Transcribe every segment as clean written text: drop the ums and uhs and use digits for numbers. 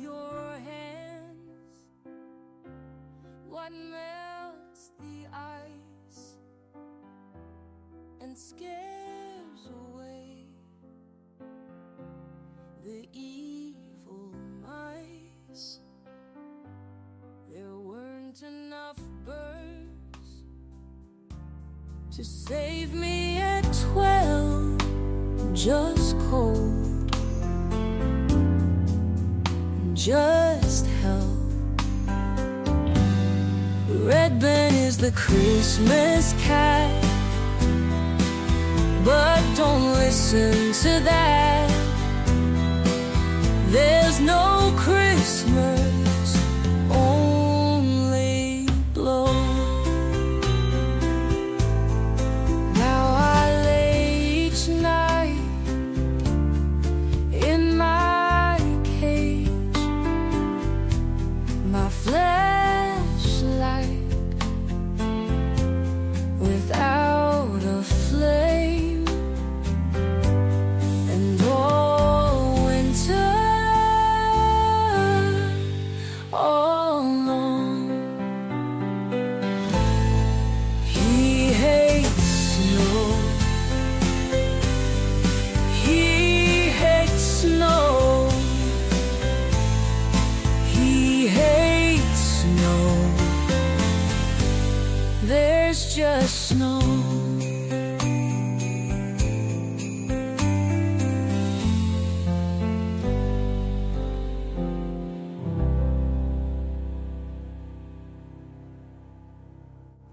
your hands. What melts the ice and scares away the evil mice? There weren't enough birds to save me at 12, just cold, just hell. Redban is the Christmas cat, but don't listen to that. There's no Christmas, only blow. Now I lay each night in my cage, my flashlight without a flame, and all winter, all long, he hates snow. He hates snow. He hates snow. There's just snow.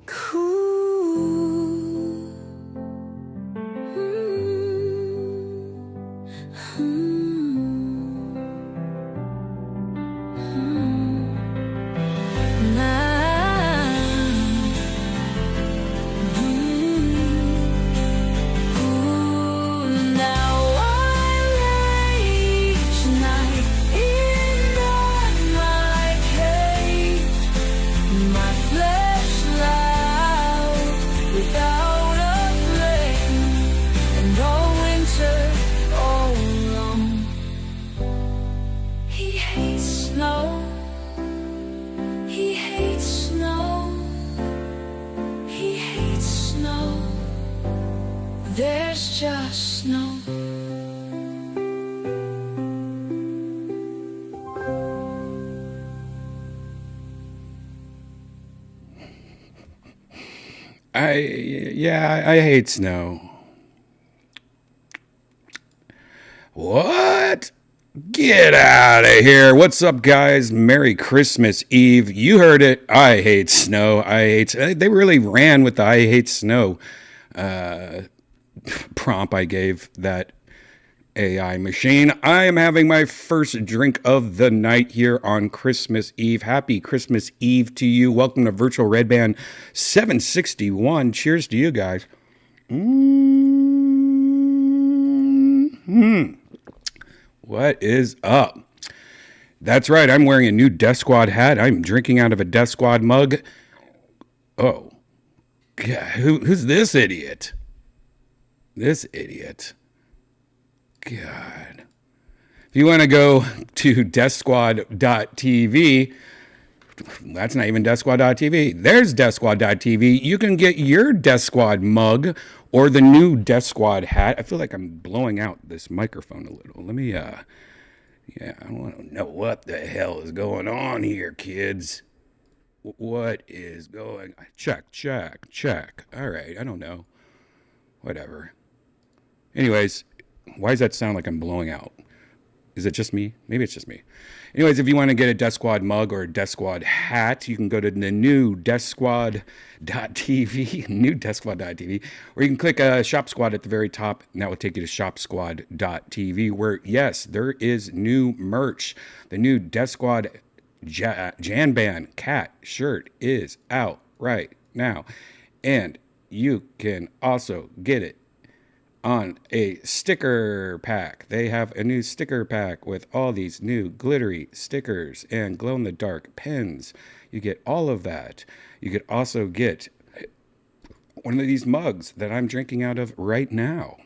Cool. He hates snow. He hates snow. He hates snow. There's just snow. I hate snow. What? Get out of here. What's up, guys? Merry Christmas Eve. You heard it. I hate snow. They really ran with the I hate snow prompt I gave that AI machine. I am having my first drink of the night here on Christmas Eve. Happy Christmas Eve to you. Welcome to Virtual Redban 761. Cheers to you guys. What is up? That's right. I'm wearing a new Death Squad hat. I'm drinking out of a Death Squad mug. Oh, God, who's this idiot? This idiot. God. If you want to go to DeathSquad.tv, that's not even DeathSquad.tv. There's DeathSquad.tv. You can get your Death Squad mug or the new Death Squad hat. I feel like I'm blowing out this microphone a little. Let me, I want to know what the hell is going on here, kids. What is going on? Check. All right, I don't know. Whatever. Anyways, why does that sound like I'm blowing out? Is it just me? Maybe it's just me. Anyways, if you want to get a Death Squad mug or a Death Squad hat, you can go to the new DeathSquad.tv, new DeathSquad.tv, or you can click Shop Squad at the very top, and that will take you to ShopSquad.tv, where, yes, there is new merch. The new Death Squad Jan Band cat shirt is out right now, and you can also get it on a sticker pack. They have a new sticker pack with all these new glittery stickers and glow-in-the-dark pens. You get all of that. You could also get one of these mugs that I'm drinking out of right now.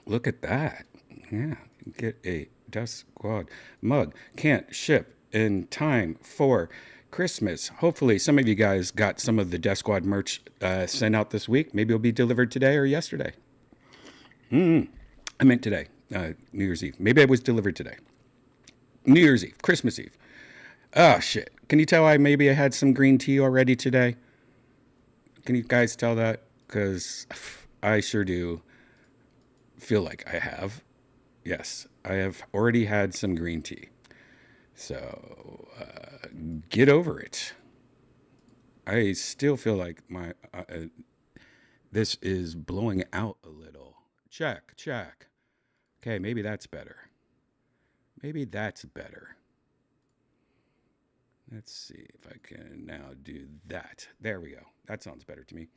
Look at that. Yeah, you get a Death Squad mug can't ship in time for Christmas. Hopefully, some of you guys got some of the Death Squad merch sent out this week. Maybe it'll be delivered today or yesterday. I meant today, New Year's Eve. Maybe it was delivered today. New Year's Eve, Christmas Eve. Oh, shit. Can you tell I had some green tea already today? Can you guys tell that? Because I sure do feel like I have. Yes, I have already had some green tea. So get over it. I still feel like this is blowing out a little. Check. Okay, maybe that's better. Let's see if I can now do that. There we go. That sounds better to me.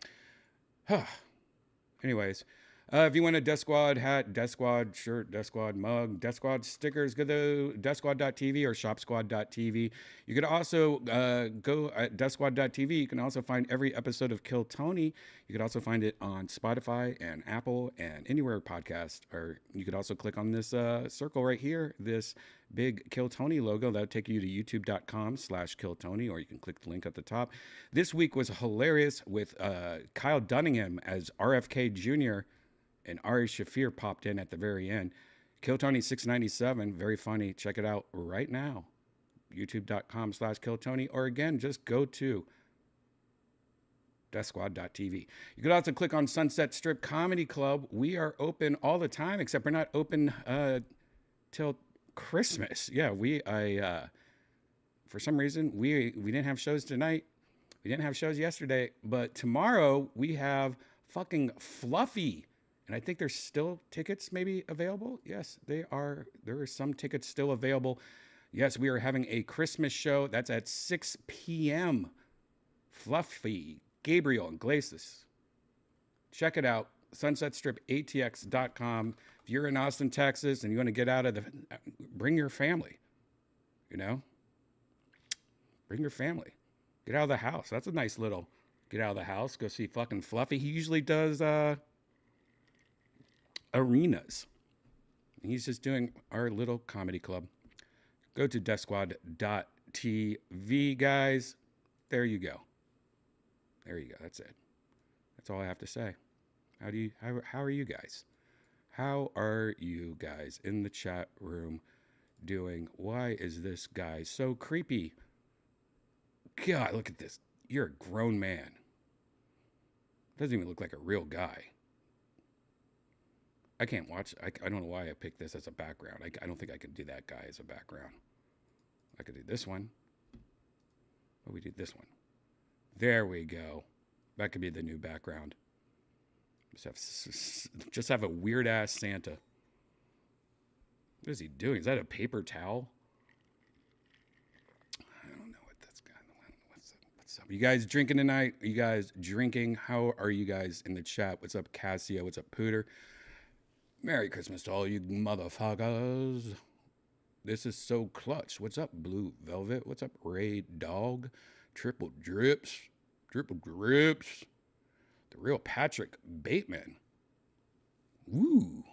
Anyways, if you want a Death Squad hat, Death Squad shirt, Death Squad mug, Death Squad stickers, go to deathsquad.tv or shopsquad.tv. You could also go at deathsquad.tv. You can also find every episode of Kill Tony. You could also find it on Spotify and Apple and anywhere podcast. Or you could also click on this circle right here, this big Kill Tony logo. That'll take you to youtube.com/KillTony, or you can click the link at the top. This week was hilarious with Kyle Dunningham as RFK Jr., and Ari Shafir popped in at the very end. Kill Tony 697, very funny. Check it out right now. youtube.com/KillTony, or again, just go to deathsquad.tv. You could also click on Sunset Strip Comedy Club. We are open all the time, except we're not open till Christmas. Yeah, for some reason, we didn't have shows tonight. We didn't have shows yesterday, but tomorrow we have fucking Fluffy. And I think there's still tickets maybe available. Yes, they are. There are some tickets still available. Yes, we are having a Christmas show. That's at 6 p.m. Fluffy, Gabriel, and Glacis. Check it out. SunsetStripATX.com. If you're in Austin, Texas, and you want to get out of bring your family. Bring your family. Get out of the house. That's a nice little get out of the house. Go see fucking Fluffy. He usually does arenas. He's just doing our little comedy club. Go to deathsquad.tv, guys. There you go. That's it. That's all I have to say. How are you guys? How are you guys in the chat room doing? Why is this guy so creepy? God, look at this. You're a grown man. Doesn't even look like a real guy. I can't watch. I don't know why I picked this as a background. I don't think I could do that guy as a background. I could do this one. But we did this one. There we go. That could be the new background. Just have a weird ass Santa. What is he doing? Is that a paper towel? I don't know what that's got. What's up? You guys drinking tonight? Are you guys drinking? How are you guys in the chat? What's up, Cassia? What's up, Pooter? Merry Christmas to all you motherfuckers. This is so clutch. What's up, Blue Velvet? What's up, Ray Dog? Triple Drips. The real Patrick Bateman. Woo.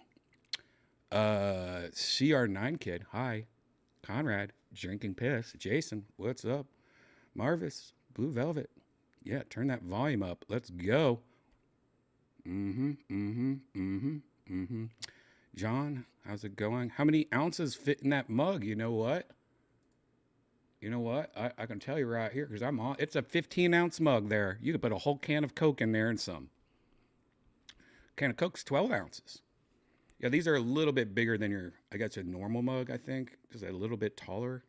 CR9 Kid. Hi. Conrad. Drinking Piss. Jason. What's up? Marvis. Blue Velvet. Yeah, turn that volume up. Let's go. John, how's it going? How many ounces fit in that mug? You know what? I can tell you right here because I'm on. It's a 15-ounce mug there. You could put a whole can of Coke in there and some. Can of Coke's 12 ounces. Yeah, these are a little bit bigger than your, I guess, a normal mug, I think. Just a little bit taller.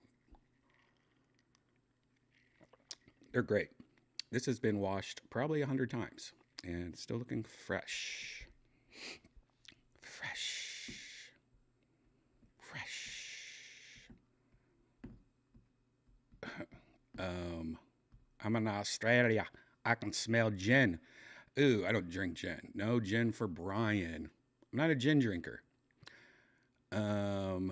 They're great. This has been washed probably 100 times and still looking fresh. I'm in Australia. I can smell gin. Ooh, I don't drink gin. No gin for Brian. I'm not a gin drinker. Yeah.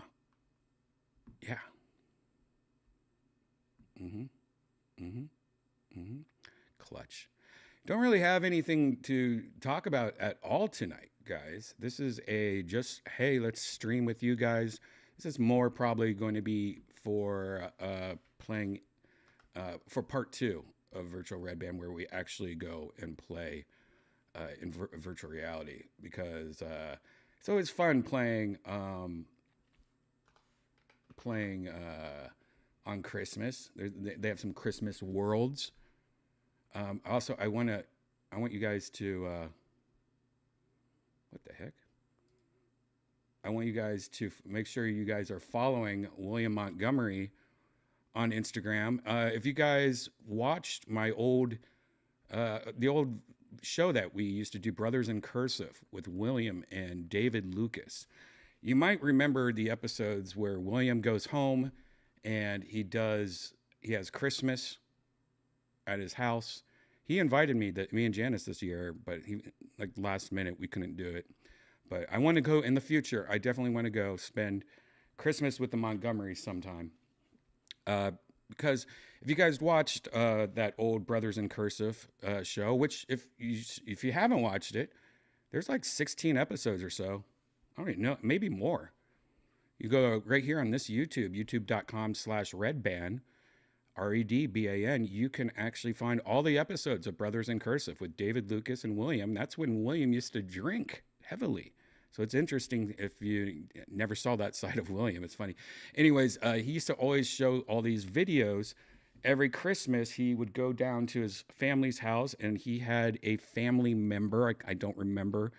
Clutch. Don't really have anything to talk about at all tonight, guys. This is hey, let's stream with you guys This is more probably going to be for playing for part 2 of Virtual Redban, where we actually go and play in virtual reality, because it's always fun playing on Christmas. They have some Christmas worlds. Also, I want you guys to what the heck? I want you guys to make sure you guys are following William Montgomery on Instagram. If you guys watched my the old show that we used to do, Brothers in Cursive, with William and David Lucas, you might remember the episodes where William goes home and he has Christmas at his house. He invited me and Janice this year, but like last minute we couldn't do it. But I want to go in the future. I definitely want to go spend Christmas with the Montgomerys sometime. Because if you guys watched that old Brothers in Cursive show, which if you haven't watched it, there's like 16 episodes or so. I don't even know, maybe more. You go right here on this youtube.com/Redban, Redban. You can actually find all the episodes of Brothers in Cursive with David Lucas and William. That's when William used to drink heavily. So it's interesting if you never saw that side of William. It's funny. Anyways, he used to always show all these videos. Every Christmas, he would go down to his family's house, and he had a family member. I don't remember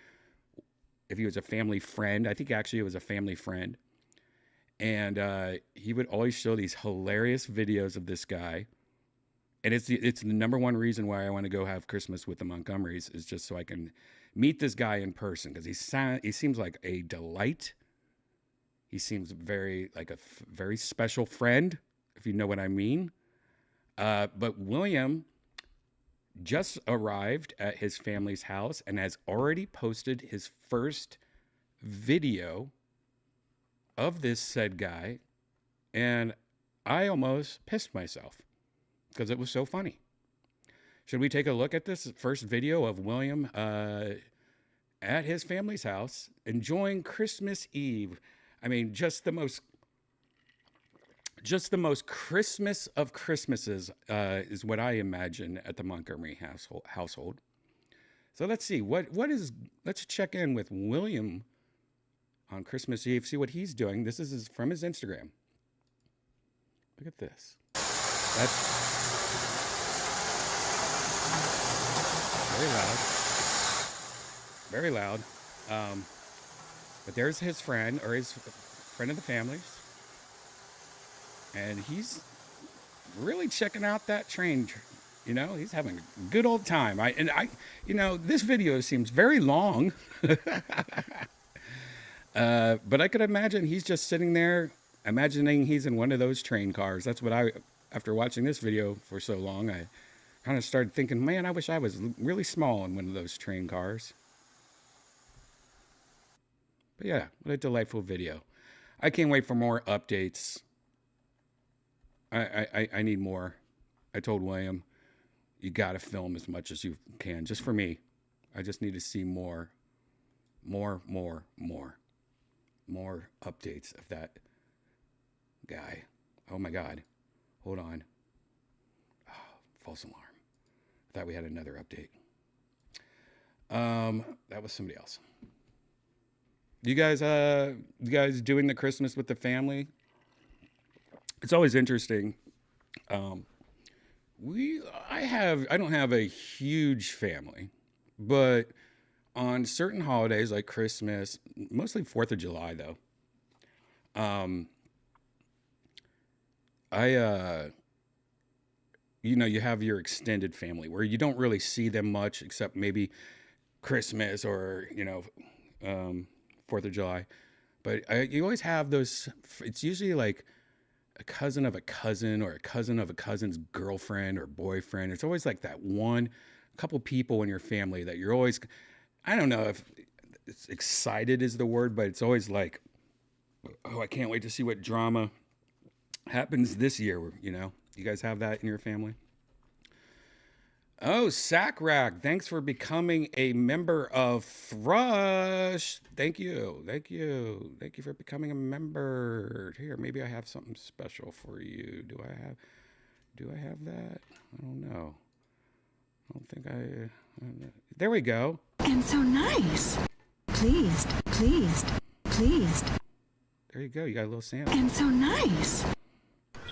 if he was a family friend. I think actually it was a family friend. And he would always show these hilarious videos of this guy. And it's the number one reason why I want to go have Christmas with the Montgomerys, is just so I can meet this guy in person, because he seems like a delight. He seems very like a very special friend, if you know what I mean. But William just arrived at his family's house and has already posted his first video of this said guy, and I almost pissed myself because it was so funny. Should we take a look at this first video of William at his family's house enjoying Christmas Eve? I mean, just the most Christmas of Christmases is what I imagine at the Montgomery household. So let's see let's check in with William on Christmas Eve, see what he's doing. This is from his Instagram. Look at this. That's very loud. But there's his friend, or his friend of the family's, and he's really checking out that train. He's having a good old time. This video seems very long. But I could imagine he's just sitting there, imagining he's in one of those train cars. That's what after watching this video for so long, I kind of started thinking, man, I wish I was really small in one of those train cars. But yeah, what a delightful video. I can't wait for more updates. I need more. I told William, you got to film as much as you can, just for me. I just need to see more updates of that guy. Oh my God. Hold on. Oh, false alarm. I thought we had another update. That was somebody else. You guys doing the Christmas with the family? It's always interesting. I don't have a huge family, but on certain holidays like Christmas, mostly 4th of July though, you have your extended family where you don't really see them much except maybe Christmas or, 4th of July. But you always have those, it's usually like a cousin of a cousin or a cousin of a cousin's girlfriend or boyfriend. It's always like that couple people in your family that you're always, I don't know if it's excited is the word, but it's always like, oh, I can't wait to see what drama happens this year. You guys have that in your family? Oh, Sack Rack, thanks for becoming a member of Thrush. Thank you. Thank you. Thank you for becoming a member. Here, maybe I have something special for you. Do I have that? I don't know. I don't think there we go. And so nice. Pleased, pleased, pleased. There you go. You got a little Santa. And so nice.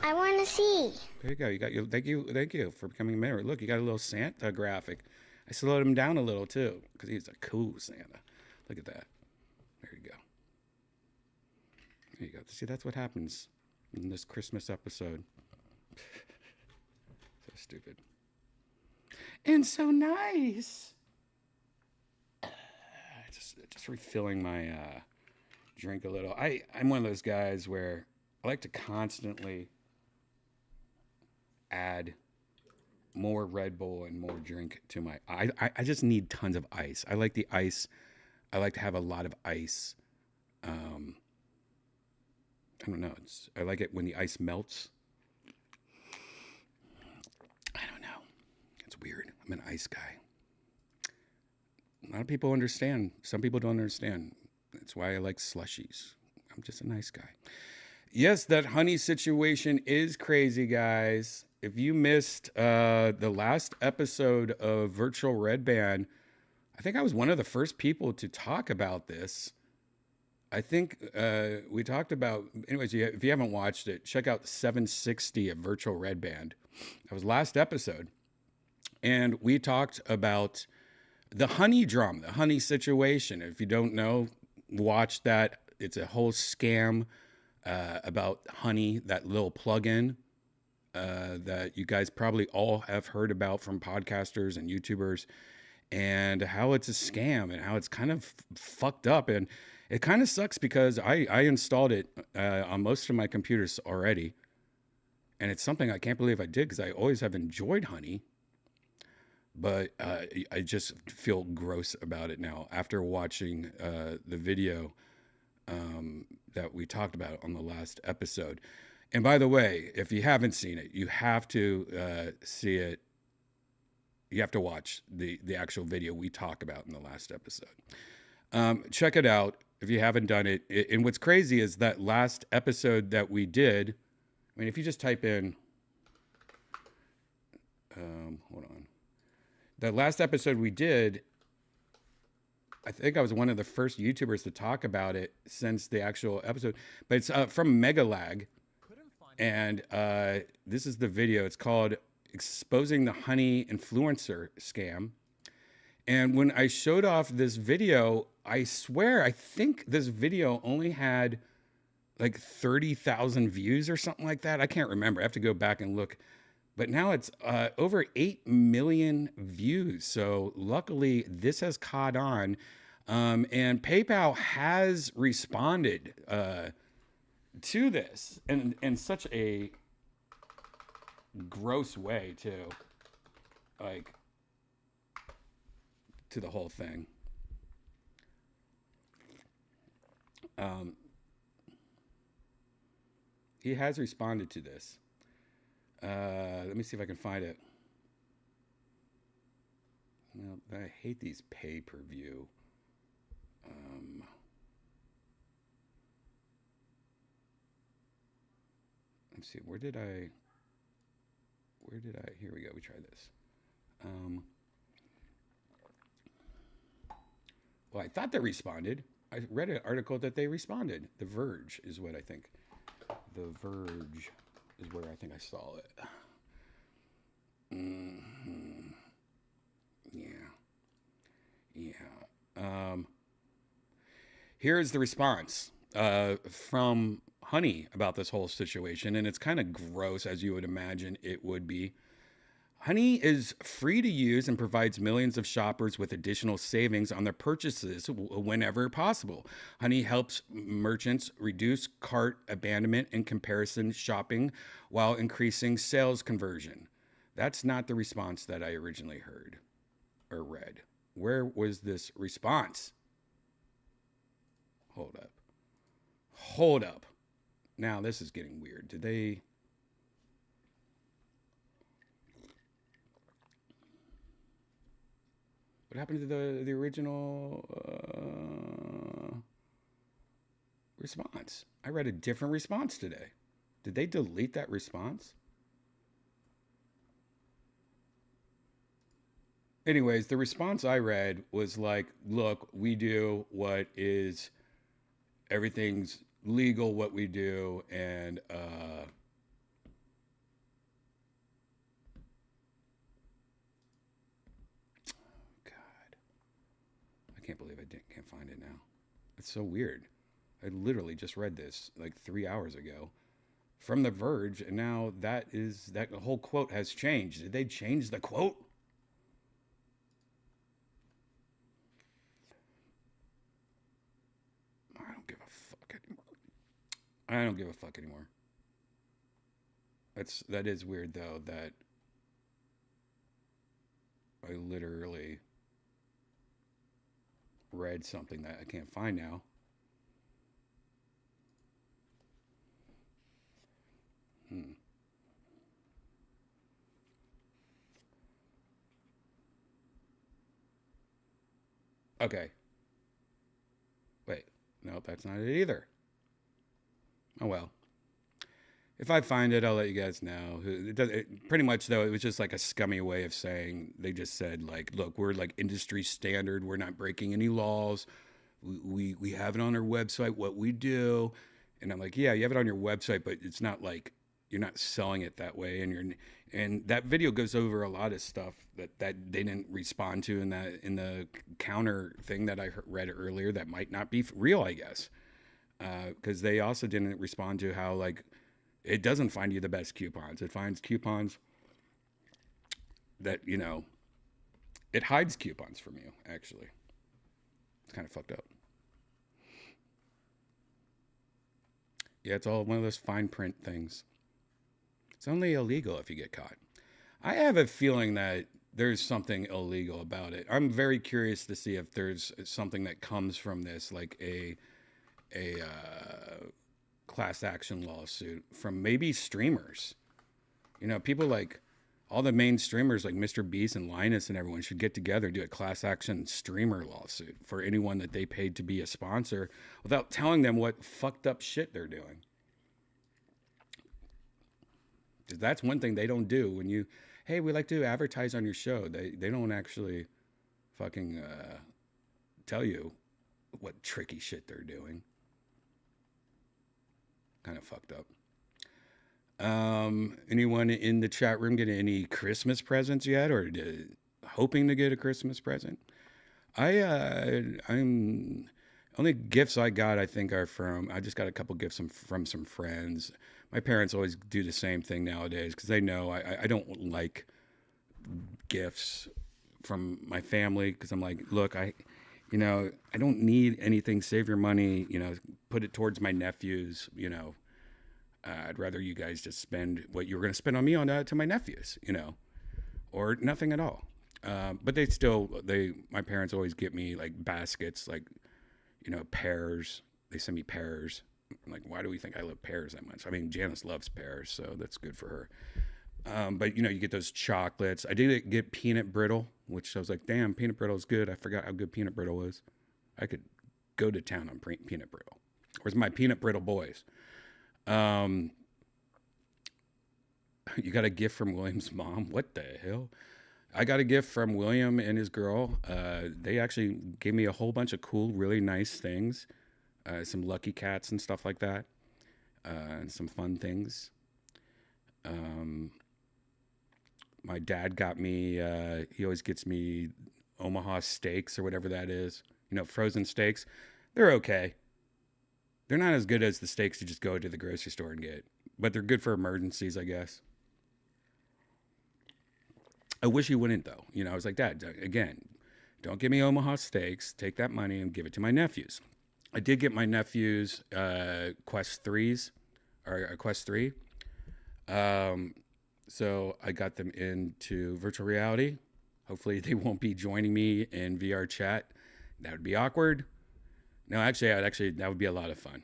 I want to see. There you go. You got your thank you for becoming a member. Look, you got a little Santa graphic. I slowed him down a little too because he's a cool Santa. Look at that. There you go. There you go. See, that's what happens in this Christmas episode. So stupid. And so nice. Just refilling my drink a little. I'm one of those guys where I like to constantly add more Red Bull and more drink to my. I just need tons of ice. I like the ice. I like to have a lot of ice. I don't know. I like it when the ice melts. I don't know. It's weird. I'm an ice guy. A lot of people understand. Some people don't understand. That's why I like slushies. I'm just a nice guy. Yes, that honey situation is crazy, guys. If you missed the last episode of Virtual Redban, I think I was one of the first people to talk about this. I think we talked about, anyways, if you haven't watched it, check out 760 of Virtual Redban. That was last episode. And we talked about the honey drama, the honey situation. If you don't know, watch that. It's a whole scam about honey, that little plugin that you guys probably all have heard about from podcasters and YouTubers, and how it's a scam and how it's kind of fucked up. And it kind of sucks because I installed it on most of my computers already. And it's something I can't believe I did because I always have enjoyed honey. But I just feel gross about it now after watching the video that we talked about on the last episode. And by the way, if you haven't seen it, you have to see it. You have to watch the actual video we talk about in the last episode. Check it out if you haven't done it. And what's crazy is that last episode that we did, I mean, if you just type in, hold on. The last episode we did, I think I was one of the first YouTubers to talk about it since the actual episode, but it's from Megalag. And this is the video. It's called Exposing the Honey Influencer Scam. And when I showed off this video, I swear, I think this video only had like 30,000 views or something like that. I can't remember. I have to go back and look. But now it's over 8 million views. So luckily, this has caught on. And PayPal has responded to this in such a gross way, too. Like, to the whole thing. He has responded to this. Let me see if I can find it. Well, I hate these pay-per-view. Let's see, where did I, here we go, we try this. Well, I thought they responded. I read an article that they responded. The Verge is what I think. The Verge is where I think I saw it. Mm-hmm. Yeah. Here's the response from Honey about this whole situation, and it's kind of gross, as you would imagine it would be. Honey is free to use and provides millions of shoppers with additional savings on their purchases whenever possible. Honey helps merchants reduce cart abandonment and comparison shopping while increasing sales conversion. That's not the response that I originally heard or read. Where was this response? Hold up. Now this is getting weird. Did they... What happened to the original response? I read a different response today. Did they delete that response? Anyways, the response I read was like, look, we do what is, everything's legal what we do, and God, I can't believe can't find it now. It's so weird. I literally just read this like 3 hours ago from The Verge, and now that whole quote has changed. Did they change the quote? I don't give a fuck anymore. I don't give a fuck anymore. That is weird though, that I literally read something that I can't find now. Okay. Wait. No, that's not it either. Oh well. If I find it, I'll let you guys know. Pretty much though, it was just like a scummy way of saying, they just said like, look, we're like industry standard. We're not breaking any laws. We have it on our website, what we do. And I'm like, yeah, you have it on your website, but it's not like, you're not selling it that way. And that video goes over a lot of stuff that they didn't respond to in the counter thing that I read earlier that might not be real, I guess. Because they also didn't respond to how like, it doesn't find you the best coupons. It finds coupons that, you know, it hides coupons from you, actually. It's kind of fucked up. Yeah, it's all one of those fine print things. It's only illegal if you get caught. I have a feeling that there's something illegal about it. I'm very curious to see if there's something that comes from this, like a class action lawsuit from maybe streamers. You know, people like all the main streamers like Mr. Beast and Linus and everyone should get together, do a class action streamer lawsuit for anyone that they paid to be a sponsor without telling them what fucked up shit they're doing. Because that's one thing they don't do when you, hey, we like to advertise on your show. They don't actually fucking tell you what tricky shit they're doing. Kind of fucked up. Anyone in the chat room get any Christmas presents yet, or hoping to get a Christmas present? I'm only gifts I got, I think, are from, I just got a couple gifts from some friends. My parents always do the same thing nowadays because they know I don't like gifts from my family, because I'm like, look, I don't need anything. Save your money, put it towards my nephews, I'd rather you guys just spend what you were going to spend on me to my nephews, or nothing at all. But my parents always get me like baskets, like, pears. They send me pears. I'm like, why do we think I love pears that much? I mean, Janice loves pears, so that's good for her. But you get those chocolates. I did get peanut brittle, which I was like, damn, peanut brittle is good. I forgot how good peanut brittle was. I could go to town on peanut brittle. Where's my peanut brittle boys? You got a gift from William's mom? What the hell? I got a gift from William and his girl. They actually gave me a whole bunch of cool, really nice things. Some Lucky Cats and stuff like that. And some fun things. My dad got me, he always gets me Omaha steaks or whatever that is. Frozen steaks. They're okay. They're not as good as the steaks you just go to the grocery store and get. But they're good for emergencies, I guess. I wish he wouldn't, though. I was like, Dad, again, don't give me Omaha steaks. Take that money and give it to my nephews. I did get my nephews Quest 3s, or Quest 3. So I got them into virtual reality. Hopefully they won't be joining me in VR chat. That would be awkward. No, actually, that would be a lot of fun.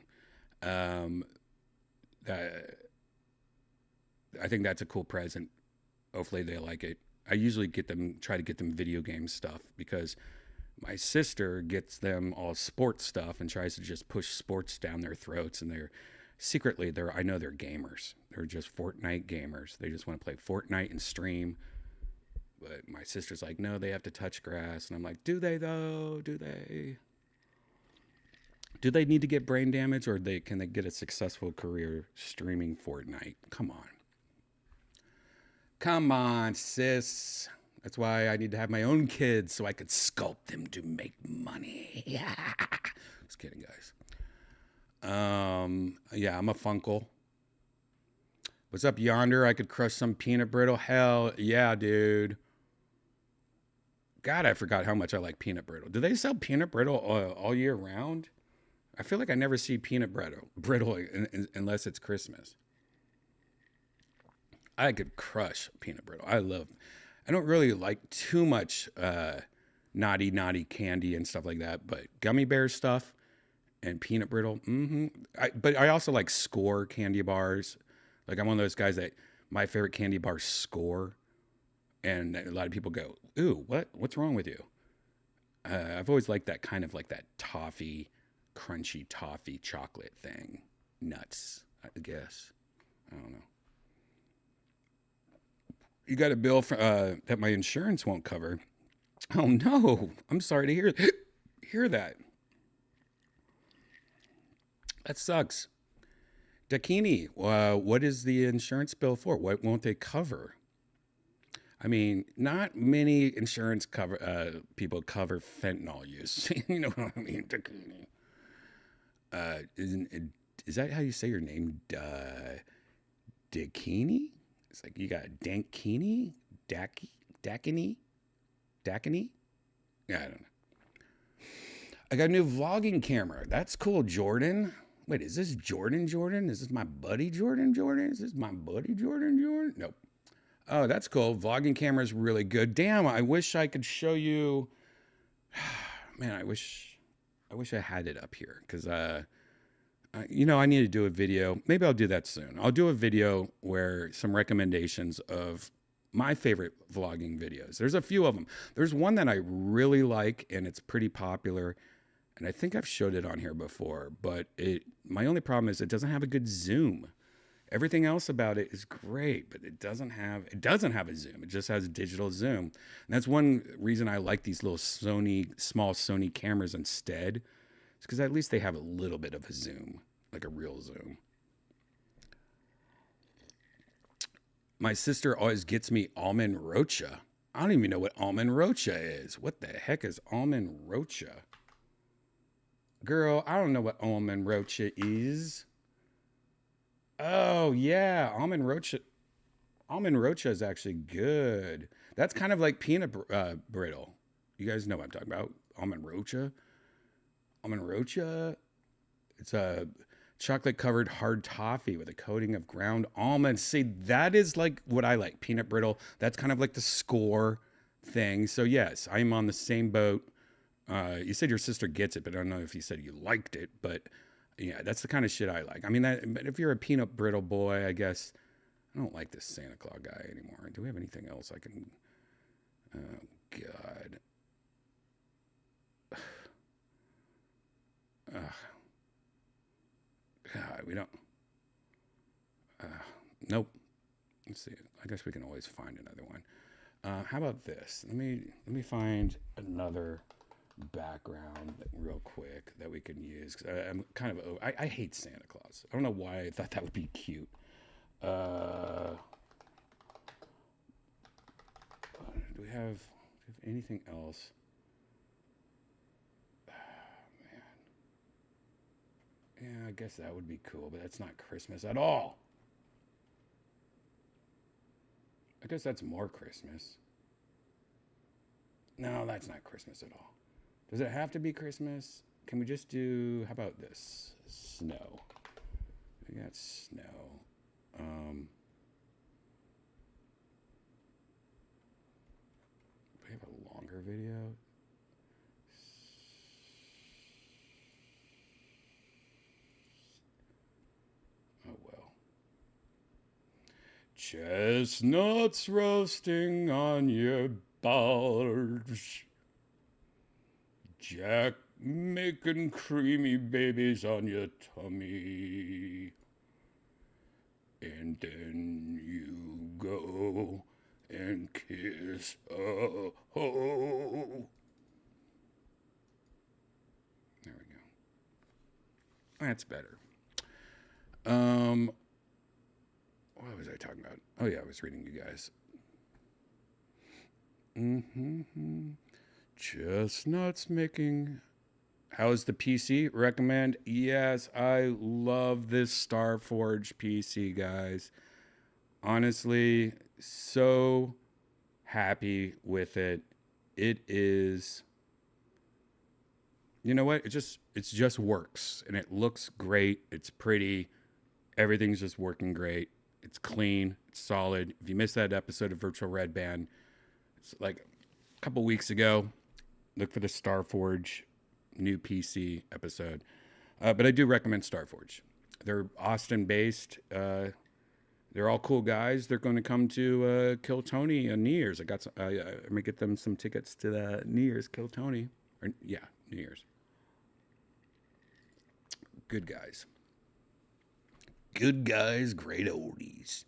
I think that's a cool present. Hopefully they like it. I usually try to get them video game stuff because my sister gets them all sports stuff and tries to just push sports down their throats. And I know they're gamers. They're just Fortnite gamers. They just want to play Fortnite and stream. But my sister's like, no, they have to touch grass. And I'm like, do they though? Do they? Do they need to get brain damage, or can they get a successful career streaming Fortnite? Come on. Come on, sis. That's why I need to have my own kids so I could sculpt them to make money. Yeah. Just kidding, guys. Yeah, I'm a funkle. What's up, Yonder? I could crush some peanut brittle. Hell yeah, dude. God, I forgot how much I like peanut brittle. Do they sell peanut brittle all year round? I feel like I never see peanut brittle unless it's Christmas. I could crush peanut brittle. I don't really like too much naughty candy and stuff like that, but gummy bear stuff and peanut brittle. But I also like Score candy bars. Like I'm one of those guys that my favorite candy bar is Score, and a lot of people go, "Ooh, what's wrong with you?" I've always liked that kind of like that toffee, crunchy toffee chocolate thing. Nuts, I guess. I don't know. You got a bill that my insurance won't cover. Oh no! I'm sorry to hear that. That sucks. Dakini, what is the insurance bill for? What won't they cover? I mean, not many insurance people cover fentanyl use. You know what I mean, Dakini. Is that how you say your name? Dakini? It's like you got Dankini? Dakini? Yeah, I don't know. I got a new vlogging camera. That's cool, Jordan. Wait, is this Jordan? Is this my buddy Jordan? Is this my buddy Jordan? Nope. Oh, that's cool. Vlogging camera is really good. Damn, I wish I could show you. Man, I wish I had it up here because I need to do a video. Maybe I'll do that soon. I'll do a video where some recommendations of my favorite vlogging videos. There's a few of them. There's one that I really like, and it's pretty popular. And I think I've showed it on here before, but my only problem is it doesn't have a good zoom. Everything else about it is great, but it doesn't have a zoom. It just has digital zoom. And that's one reason I like these little small Sony cameras instead. It's because at least they have a little bit of a zoom, like a real zoom. My sister always gets me almond rocha. I don't even know what almond rocha is. What the heck is almond rocha? Girl, I don't know what almond rocha is. Oh, yeah. Almond rocha is actually good. That's kind of like peanut brittle. You guys know what I'm talking about. Almond rocha. It's a chocolate-covered hard toffee with a coating of ground almonds. See, that is like what I like. Peanut brittle. That's kind of like the Score thing. So, yes, I'm on the same boat. You said your sister gets it, but I don't know if you said you liked it. But yeah, that's the kind of shit I like. I mean, but if you're a peanut brittle boy, I guess I don't like this Santa Claus guy anymore. Do we have anything else I can? Oh God. God, we don't. Nope. Let's see. I guess we can always find another one. How about this? Let me find another background real quick that we can use, because I'm kind of I hate Santa Claus. I don't know why I thought that would be cute. Do we have anything else? Man, yeah, I guess that would be cool, but that's not Christmas at all. I guess that's more Christmas. No, that's not Christmas at all. Does it have to be Christmas? Can we just do, how about this? Snow. We got snow. We have a longer video. Oh well. Chestnuts roasting on your bars. Jack making creamy babies on your tummy. And then you go and kiss a hoe. There we go. That's better. What was I talking about? Oh yeah, I was reading you guys. Chestnuts making. How's the PC? Recommend? Yes, I love this Starforge PC, guys. Honestly, so happy with it. It is. You know what? It just works, and it looks great. It's pretty. Everything's just working great. It's clean. It's solid. If you missed that episode of Virtual Redban, it's like a couple weeks ago. Look for the Starforge new PC episode. But I do recommend Starforge. They're Austin-based. They're all cool guys. They're going to come to Kill Tony on New Year's. I'm gonna get them some tickets to the New Year's Kill Tony. New Year's. Good guys. Good guys, great oldies.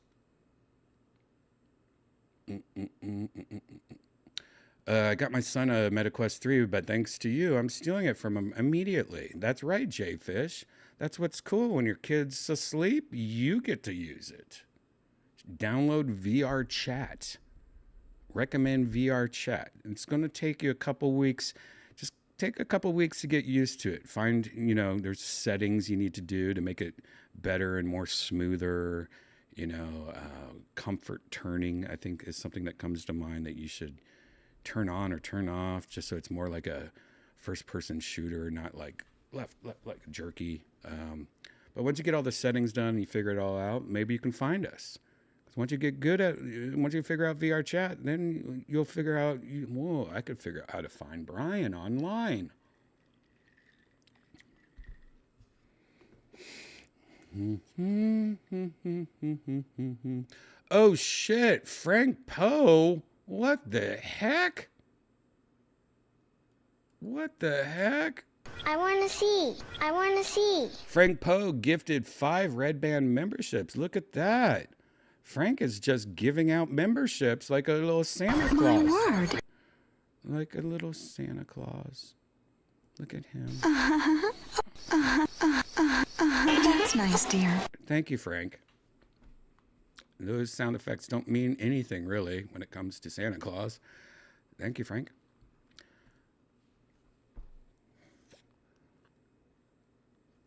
I got my son a MetaQuest 3, but thanks to you, I'm stealing it from him immediately. That's right, Jayfish. That's what's cool. When your kid's asleep, you get to use it. Download VR Chat. Recommend VR Chat. It's going to take you a couple weeks. Just take a couple weeks to get used to it. Find, there's settings you need to do to make it better and more smoother. Comfort turning, I think, is something that comes to mind that you should turn on or turn off, just so it's more like a first-person shooter, not like left like jerky. But once you get all the settings done and you figure it all out, maybe you can find us. Because once you figure out VR Chat, then you'll figure out, I could figure out how to find Brian online. Oh shit, Frank Poe. What the heck? What the heck? I want to see. I want to see. Frank Poe gifted 5 Redban memberships. Look at that. Frank is just giving out memberships like a little Santa Claus. My word. Like a little Santa Claus. Look at him. That's nice, dear. Thank you, Frank. Those sound effects don't mean anything, really, when it comes to Santa Claus. Thank you, Frank.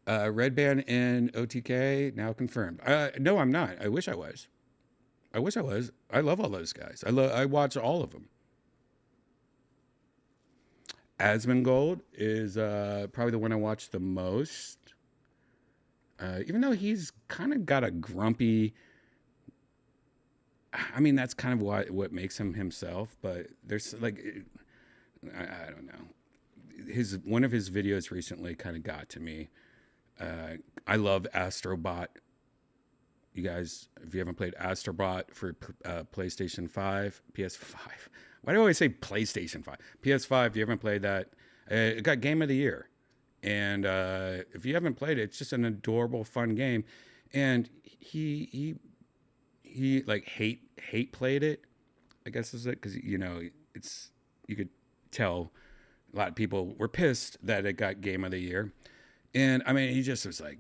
Redban and OTK now confirmed. No, I'm not. I wish I was. I love all those guys. I watch all of them. Asmongold is probably the one I watch the most. Even though he's kind of got a grumpy... I mean, that's kind of what makes him himself, but there's like... I don't know. One of his videos recently kind of got to me. I love Astrobot. You guys, if you haven't played Astrobot for PlayStation 5, PS5. Why do I always say PlayStation 5? PS5, if you haven't played that, it got Game of the Year. And if you haven't played it, it's just an adorable, fun game. And he like hate played it, I guess is it, because you could tell a lot of people were pissed that it got Game of the Year. And I mean, he just was like,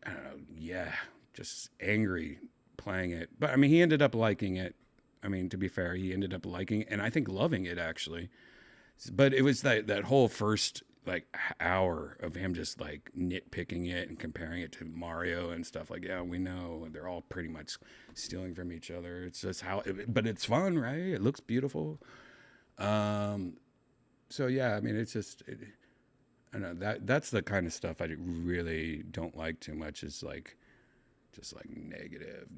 I don't know, just angry playing it. But I mean, he ended up liking it. I mean, to be fair, he ended up liking it, and I think loving it actually. But it was that whole first like hour of him just like nitpicking it and comparing it to Mario and stuff. Like, yeah, we know they're all pretty much stealing from each other. It's just but it's fun, right? It looks beautiful. So yeah, I mean, it's just. I don't know, that's the kind of stuff I really don't like too much, is like just like negative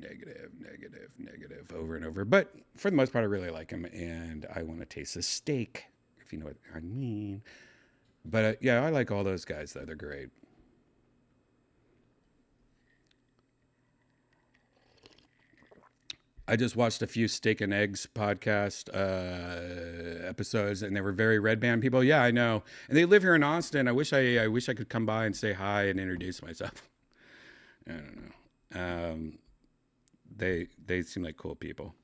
over and over. But for the most part, I really like him, and I want to taste a steak, if you know what I mean. But yeah, I like all those guys though. They're great. I just watched a few Steak and Eggs podcast episodes, and they were very Redban people. Yeah, I know, and they live here in Austin. I wish I could come by and say hi and introduce myself. I don't know. They seem like cool people,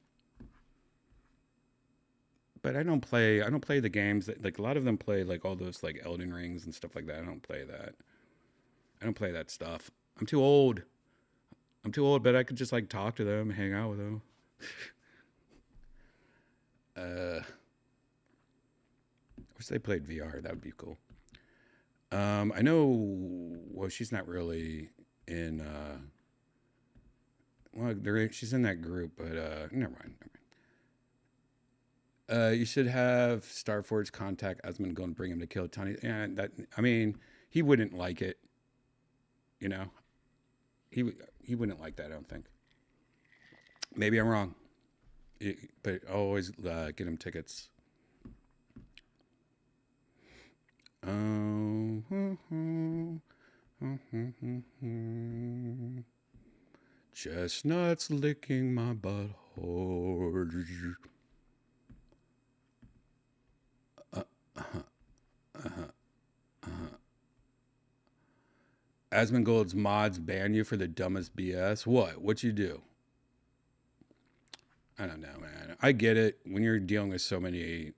but I don't play the games that, like, a lot of them play like all those like Elden Rings and stuff like that. I don't play that. I don't play that stuff. I'm too old. But I could just like talk to them, hang out with them. I wish they played VR. That would be cool. I know. Well, she's not really in. Well, she's in that group, but never mind. You should have Starforge contact Asmund go and bring him to kill Tony. Yeah, I mean, he wouldn't like it. You know, he wouldn't like that. I don't think. Maybe I'm wrong. But I'll always get him tickets. Chestnuts licking my butthole. Asmongold's mods ban you for the dumbest BS. What you do? I don't know, man. I get it. When you're dealing with so many,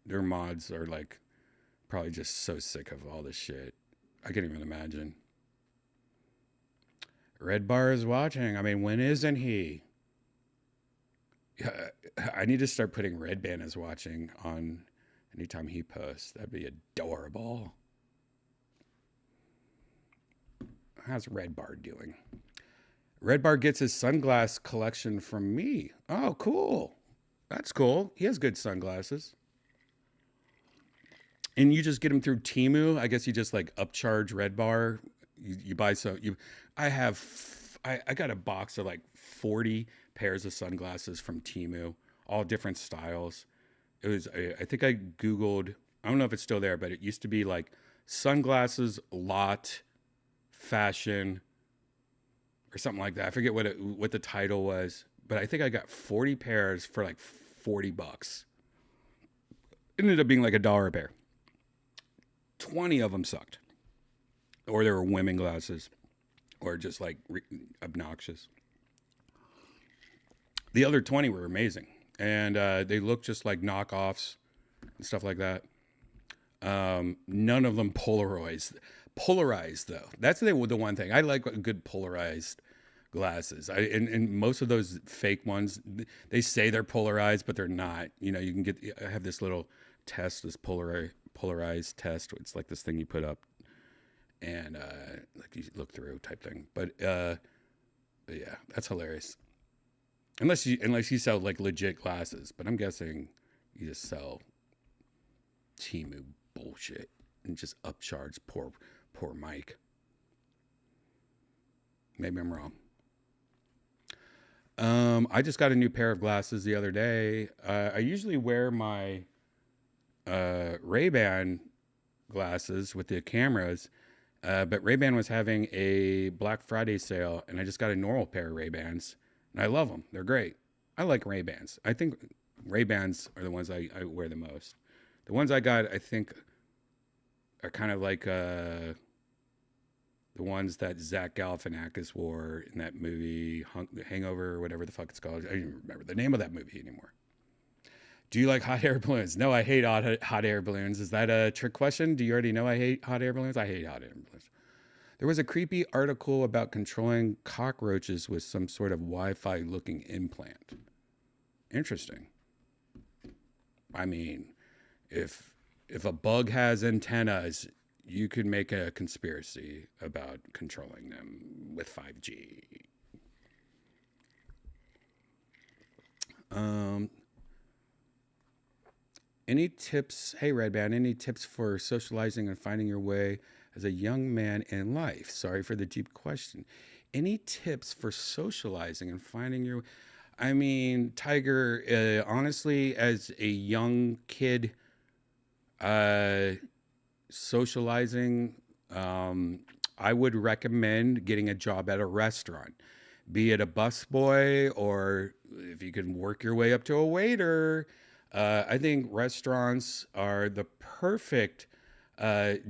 their mods are like probably just so sick of all this shit. I can't even imagine. Red Bar is watching. I mean, when isn't he? I need to start putting Redban as watching on anytime he posts. That'd be adorable. How's Red Bar doing? Red Bar gets his sunglass collection from me. Oh, cool. That's cool. He has good sunglasses. And you just get them through Temu. I guess you just like upcharge Red Bar. You buy some. I got a box of like 40 pairs of sunglasses from Temu, all different styles. It was, I think I Googled, I don't know if it's still there, but it used to be like sunglasses lot fashion or something like that. I forget what the title was, but I think I got 40 pairs for like $40. It ended up being like $1 a pair. 20 of them sucked, or they were women glasses, or just like obnoxious. The other 20 were amazing, and they looked just like knockoffs and stuff like that. None of them polarized though. That's the one thing I like. Good polarized glasses. And most of those fake ones, they say they're polarized, but they're not. You know, you can I have this little test, this polarized test. It's like this thing you put up and like you look through type thing. But yeah, that's hilarious. Unless you sell like legit glasses, but I'm guessing you just sell Temu bullshit and just upcharge poor Mike. Maybe I'm wrong. I just got a new pair of glasses the other day. I usually wear my Ray-Ban glasses with the cameras, but Ray-Ban was having a Black Friday sale, and I just got a normal pair of Ray-Bans, and I love them. They're great. I like Ray-Bans. I think Ray-Bans are the ones I wear the most. The ones I got, I think, are kind of like the ones that Zach Galifianakis wore in that movie, Hangover, or whatever the fuck it's called. I don't even remember the name of that movie anymore. Do you like hot air balloons? No, I hate hot air balloons. Is that a trick question? Do you already know I hate hot air balloons? I hate hot air balloons. There was a creepy article about controlling cockroaches with some sort of Wi-Fi looking implant. Interesting. I mean, if a bug has antennas, you could make a conspiracy about controlling them with 5G. Any tips? Hey, Redban, any tips for socializing and finding your way as a young man in life? Sorry for the deep question. Any tips for socializing and finding your... I mean, Tiger, honestly, as a young kid, socializing, I would recommend getting a job at a restaurant, be it a busboy or if you can work your way up to a waiter. I think restaurants are the perfect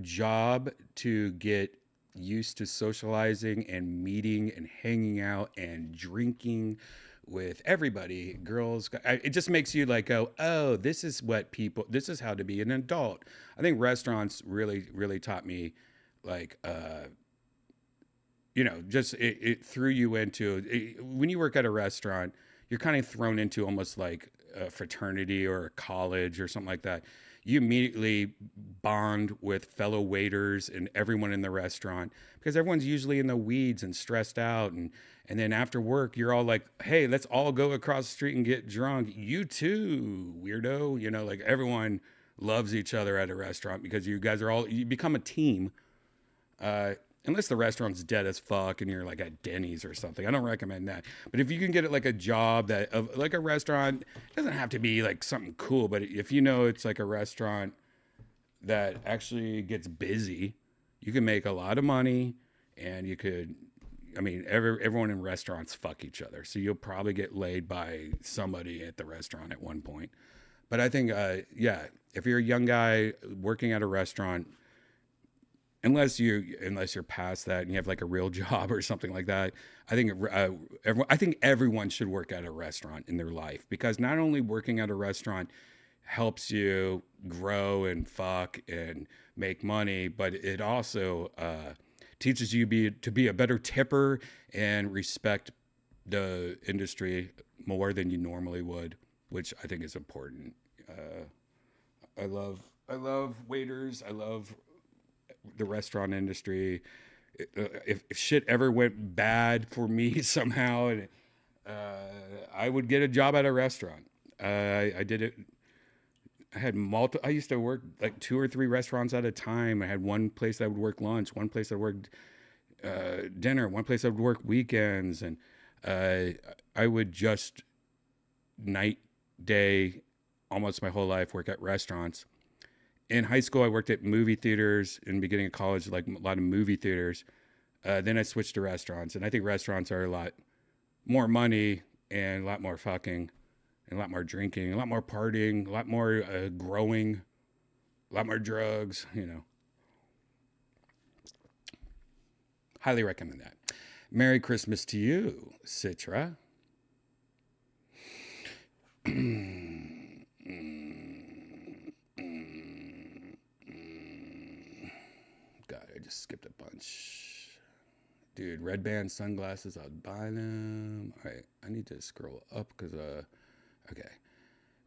job to get used to socializing and meeting and hanging out and drinking with everybody, girls. It just makes you like go, oh, this is how to be an adult. I think restaurants really taught me like, just it threw you into when you work at a restaurant, you're kind of thrown into almost like a fraternity or a college or something like that. You immediately bond with fellow waiters and everyone in the restaurant because everyone's usually in the weeds and stressed out. And then after work, you're all like, hey, let's all go across the street and get drunk. You too, weirdo. Like everyone loves each other at a restaurant because you become a team. Unless the restaurant's dead as fuck and you're like at Denny's or something. I don't recommend that. But if you can get it like a job like a restaurant, it doesn't have to be like something cool, but if it's like a restaurant that actually gets busy, you can make a lot of money and everyone in restaurants fuck each other. So you'll probably get laid by somebody at the restaurant at one point. But I think, if you're a young guy working at a restaurant, unless you're past that and you have like a real job or something like that, I think everyone should work at a restaurant in their life because not only working at a restaurant helps you grow and fuck and make money, but it also teaches you to be a better tipper and respect the industry more than you normally would, which I think is important. I love waiters. I love the restaurant industry. If shit ever went bad for me somehow, I would get a job at a restaurant. I did it. I used to work like 2 or 3 restaurants at a time. I had one place that would work lunch, one place that worked dinner, one place that would work weekends, and I would just night, day, almost my whole life work at restaurants. In high school, I worked at movie theaters. In the beginning of college, like a lot of movie theaters. Then I switched to restaurants, and I think restaurants are a lot more money and a lot more fucking and a lot more drinking, a lot more partying, a lot more growing, a lot more drugs, Highly recommend that. Merry Christmas to you, Citra. God, I just skipped a bunch. Dude, Redban sunglasses, I'd buy them. All right, I need to scroll up because, okay.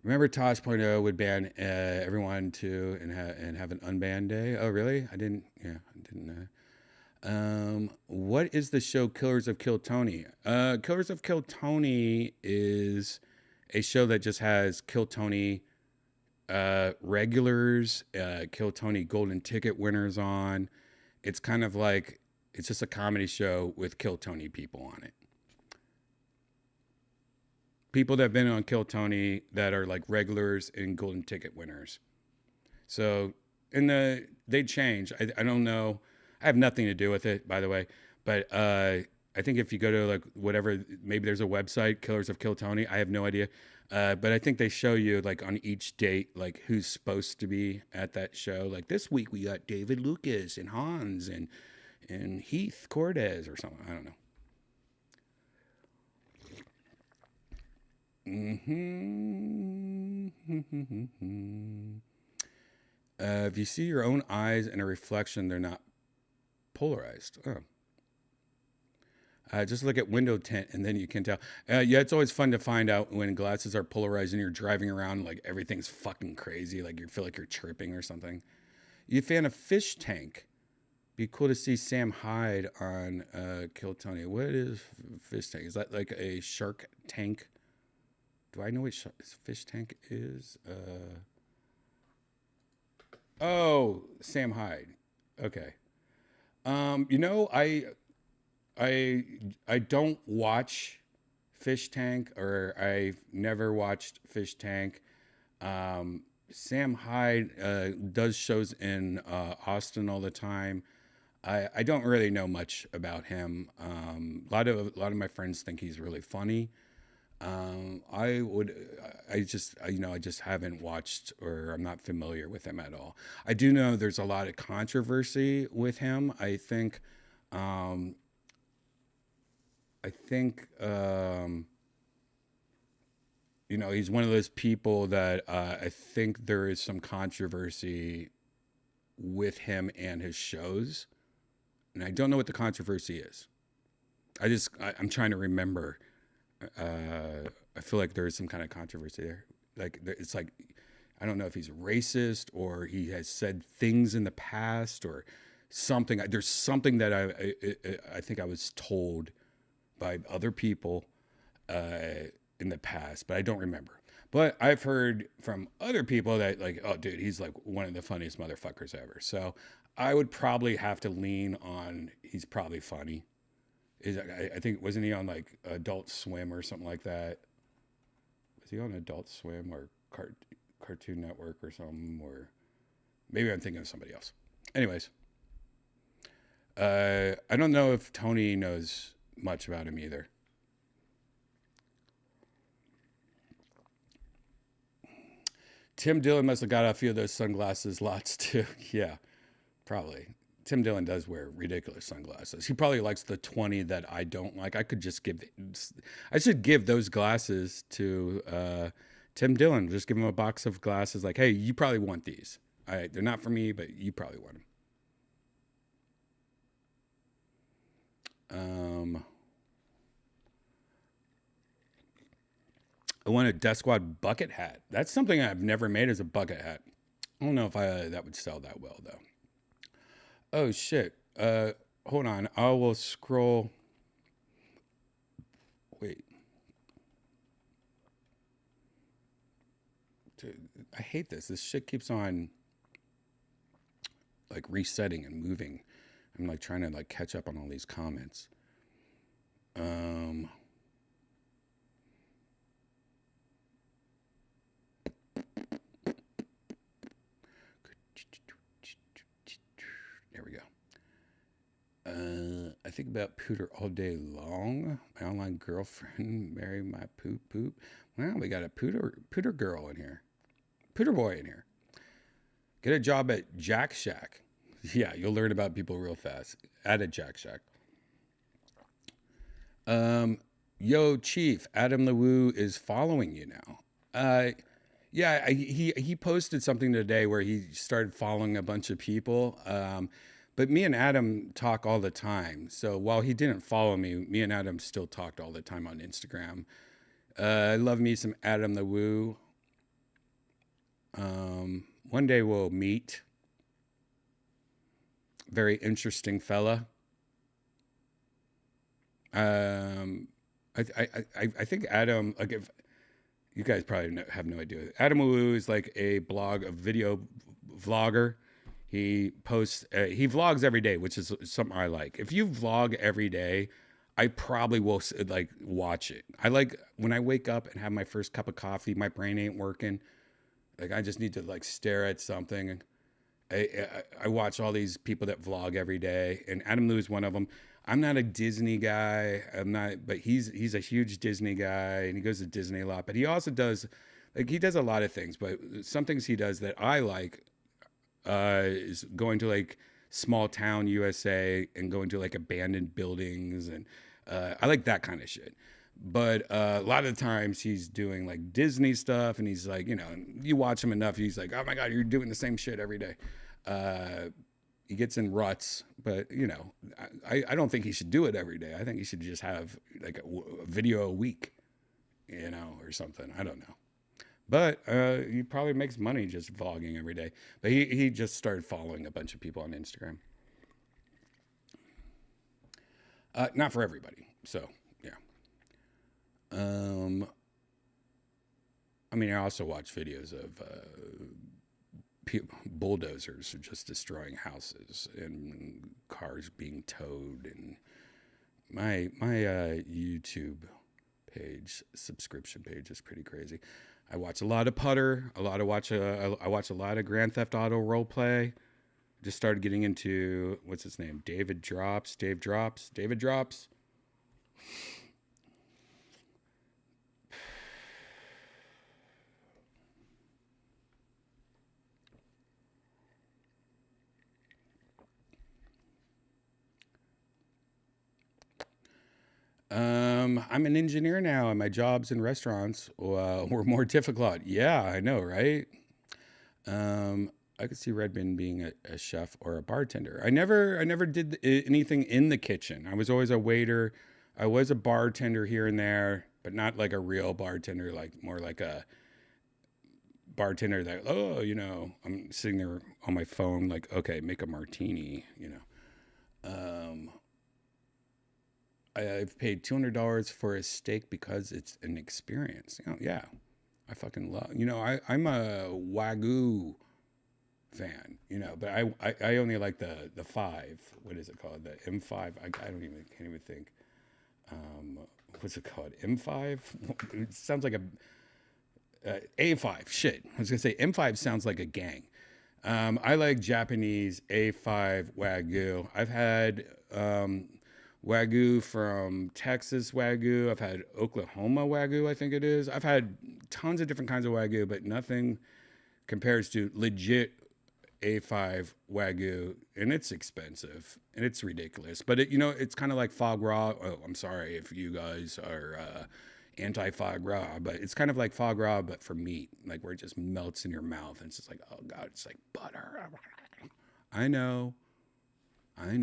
Remember Tosh.0 would ban everyone too and have an unbanned day? Oh, really? I didn't know. What is the show Killers of Kill Tony? Killers of Kill Tony is a show that just has Kill Tony regulars, Kill Tony golden ticket winners on. It's kind of like, it's just a comedy show with Kill Tony people on it. People that have been on Kill Tony that are like regulars and golden ticket winners. So they change. I don't know. I have nothing to do with it, by the way. But I think if you go to like whatever, maybe there's a website, Killers of Kill Tony. I have no idea. But I think they show you like on each date, like who's supposed to be at that show. Like this week we got David Lucas and Hans and Heath Cortez or something. I don't know. If you see your own eyes in a reflection, they're not polarized. Just look at window tint and then you can tell. Yeah, it's always fun to find out when glasses are polarized and you're driving around like everything's fucking crazy, like you feel like you're tripping or something. You a fan of Fish Tank? Be cool to see Sam Hyde on Kill Tony. What is Fish Tank? Is that like a Shark Tank? Do I know what Fish Tank is? Oh, Sam Hyde. Okay. I don't watch Fish Tank, or I've never watched Fish Tank. Sam Hyde does shows in Austin all the time. I don't really know much about him. A lot of my friends think he's really funny. I just haven't watched, or I'm not familiar with him at all. I do know there's a lot of controversy with him. He's one of those people that I think there is some controversy with him and his shows, and I don't know what the controversy is. I'm trying to remember. I feel like there is some kind of controversy there. It's like, I don't know if he's racist or he has said things in the past or something. There's something that I think I was told by other people in the past, but I don't remember. But I've heard from other people that like, oh, dude, he's like one of the funniest motherfuckers ever. So I would probably have to lean on he's probably funny. I think, wasn't he on like Adult Swim or something like that? Was he on Adult Swim or Cartoon Network or something? Or maybe I'm thinking of somebody else. Anyways, I don't know if Tony knows much about him either. Tim Dillon must have got a few of those sunglasses lots too. Yeah, probably. Tim Dillon does wear ridiculous sunglasses. He probably likes the 20 that I don't like. I should give those glasses to Tim Dillon. Just give him a box of glasses. Like, hey, you probably want these. They're not for me, but you probably want them. I want a Death Squad bucket hat. That's something I've never made as a bucket hat. I don't know if that would sell that well, though. Oh, shit. Hold on. I will scroll. Wait. Dude, I hate this. This shit keeps on, like, resetting and moving. I'm, like, trying to, like, catch up on all these comments. There we go. I think about Pooter all day long. My online girlfriend marry my poop poop. Well, we got a Pooter girl in here. Pooter boy in here. Get a job at Jack Shack. Yeah, you'll learn about people real fast. At a Jack Shack. Yo, Chief, Adam LeWoo is following you now. Yeah, he posted something today where he started following a bunch of people. But me and Adam talk all the time. So while he didn't follow me, me and Adam still talked all the time on Instagram. I love me some Adam LeWoo. One day we'll meet. Very interesting fella. I think Adam, like, if you guys probably have no idea. Adam LeWoo is like a video vlogger. He posts, he vlogs every day, which is something I like. If you vlog every day, I probably will like watch it. I like when I wake up and have my first cup of coffee, my brain ain't working. Like I just need to like stare at something. I watch all these people that vlog every day, and Adam LeWoo is one of them. I'm not a Disney guy. But he's a huge Disney guy, and he goes to Disney a lot. But he also does, like, he does a lot of things. But some things he does that I like is going to like small town USA and going to like abandoned buildings, and I like that kind of shit. But a lot of the times he's doing like Disney stuff, and he's like, you watch him enough, he's like, oh my God, you're doing the same shit every day. He gets in ruts, but I don't think he should do it every day. I think he should just have like a video a week, or something. I don't know. But he probably makes money just vlogging every day. But he just started following a bunch of people on Instagram. Not for everybody. So, yeah. I also watch videos of bulldozers just destroying houses and cars being towed. And my YouTube subscription page is pretty crazy. I watch a lot of Putter, I watch a lot of Grand Theft Auto roleplay. Just started getting into, what's his name? Dave Drops. I'm an engineer now, and my jobs in restaurants were more difficult. Yeah, I know, right? I could see Redban being a chef or a bartender. I never did anything in the kitchen. I was always a waiter. I was a bartender here and there, but not like a real bartender, like more like a bartender that, oh, you know, I'm sitting there on my phone, like, okay, make a martini, you know. I've paid $200 for a steak because it's an experience. You know, yeah, I fucking love. You know, I'm a Wagyu fan. You know, but I only like the 5. What is it called? The M5. I can't even think. What's it called? M5. It sounds like a A5. Shit, I was gonna say M5 sounds like a gang. I like Japanese A5 Wagyu. I've had Wagyu from Texas Wagyu. I've had Oklahoma Wagyu, I think it is. I've had tons of different kinds of Wagyu, but nothing compares to legit A5 Wagyu, and it's expensive and it's ridiculous. But it, you know, it's kind of like foie gras. Oh, I'm sorry if you guys are anti foie gras, but it's kind of like foie gras, but for meat, like where it just melts in your mouth and it's just like, oh god, it's like butter. I know. I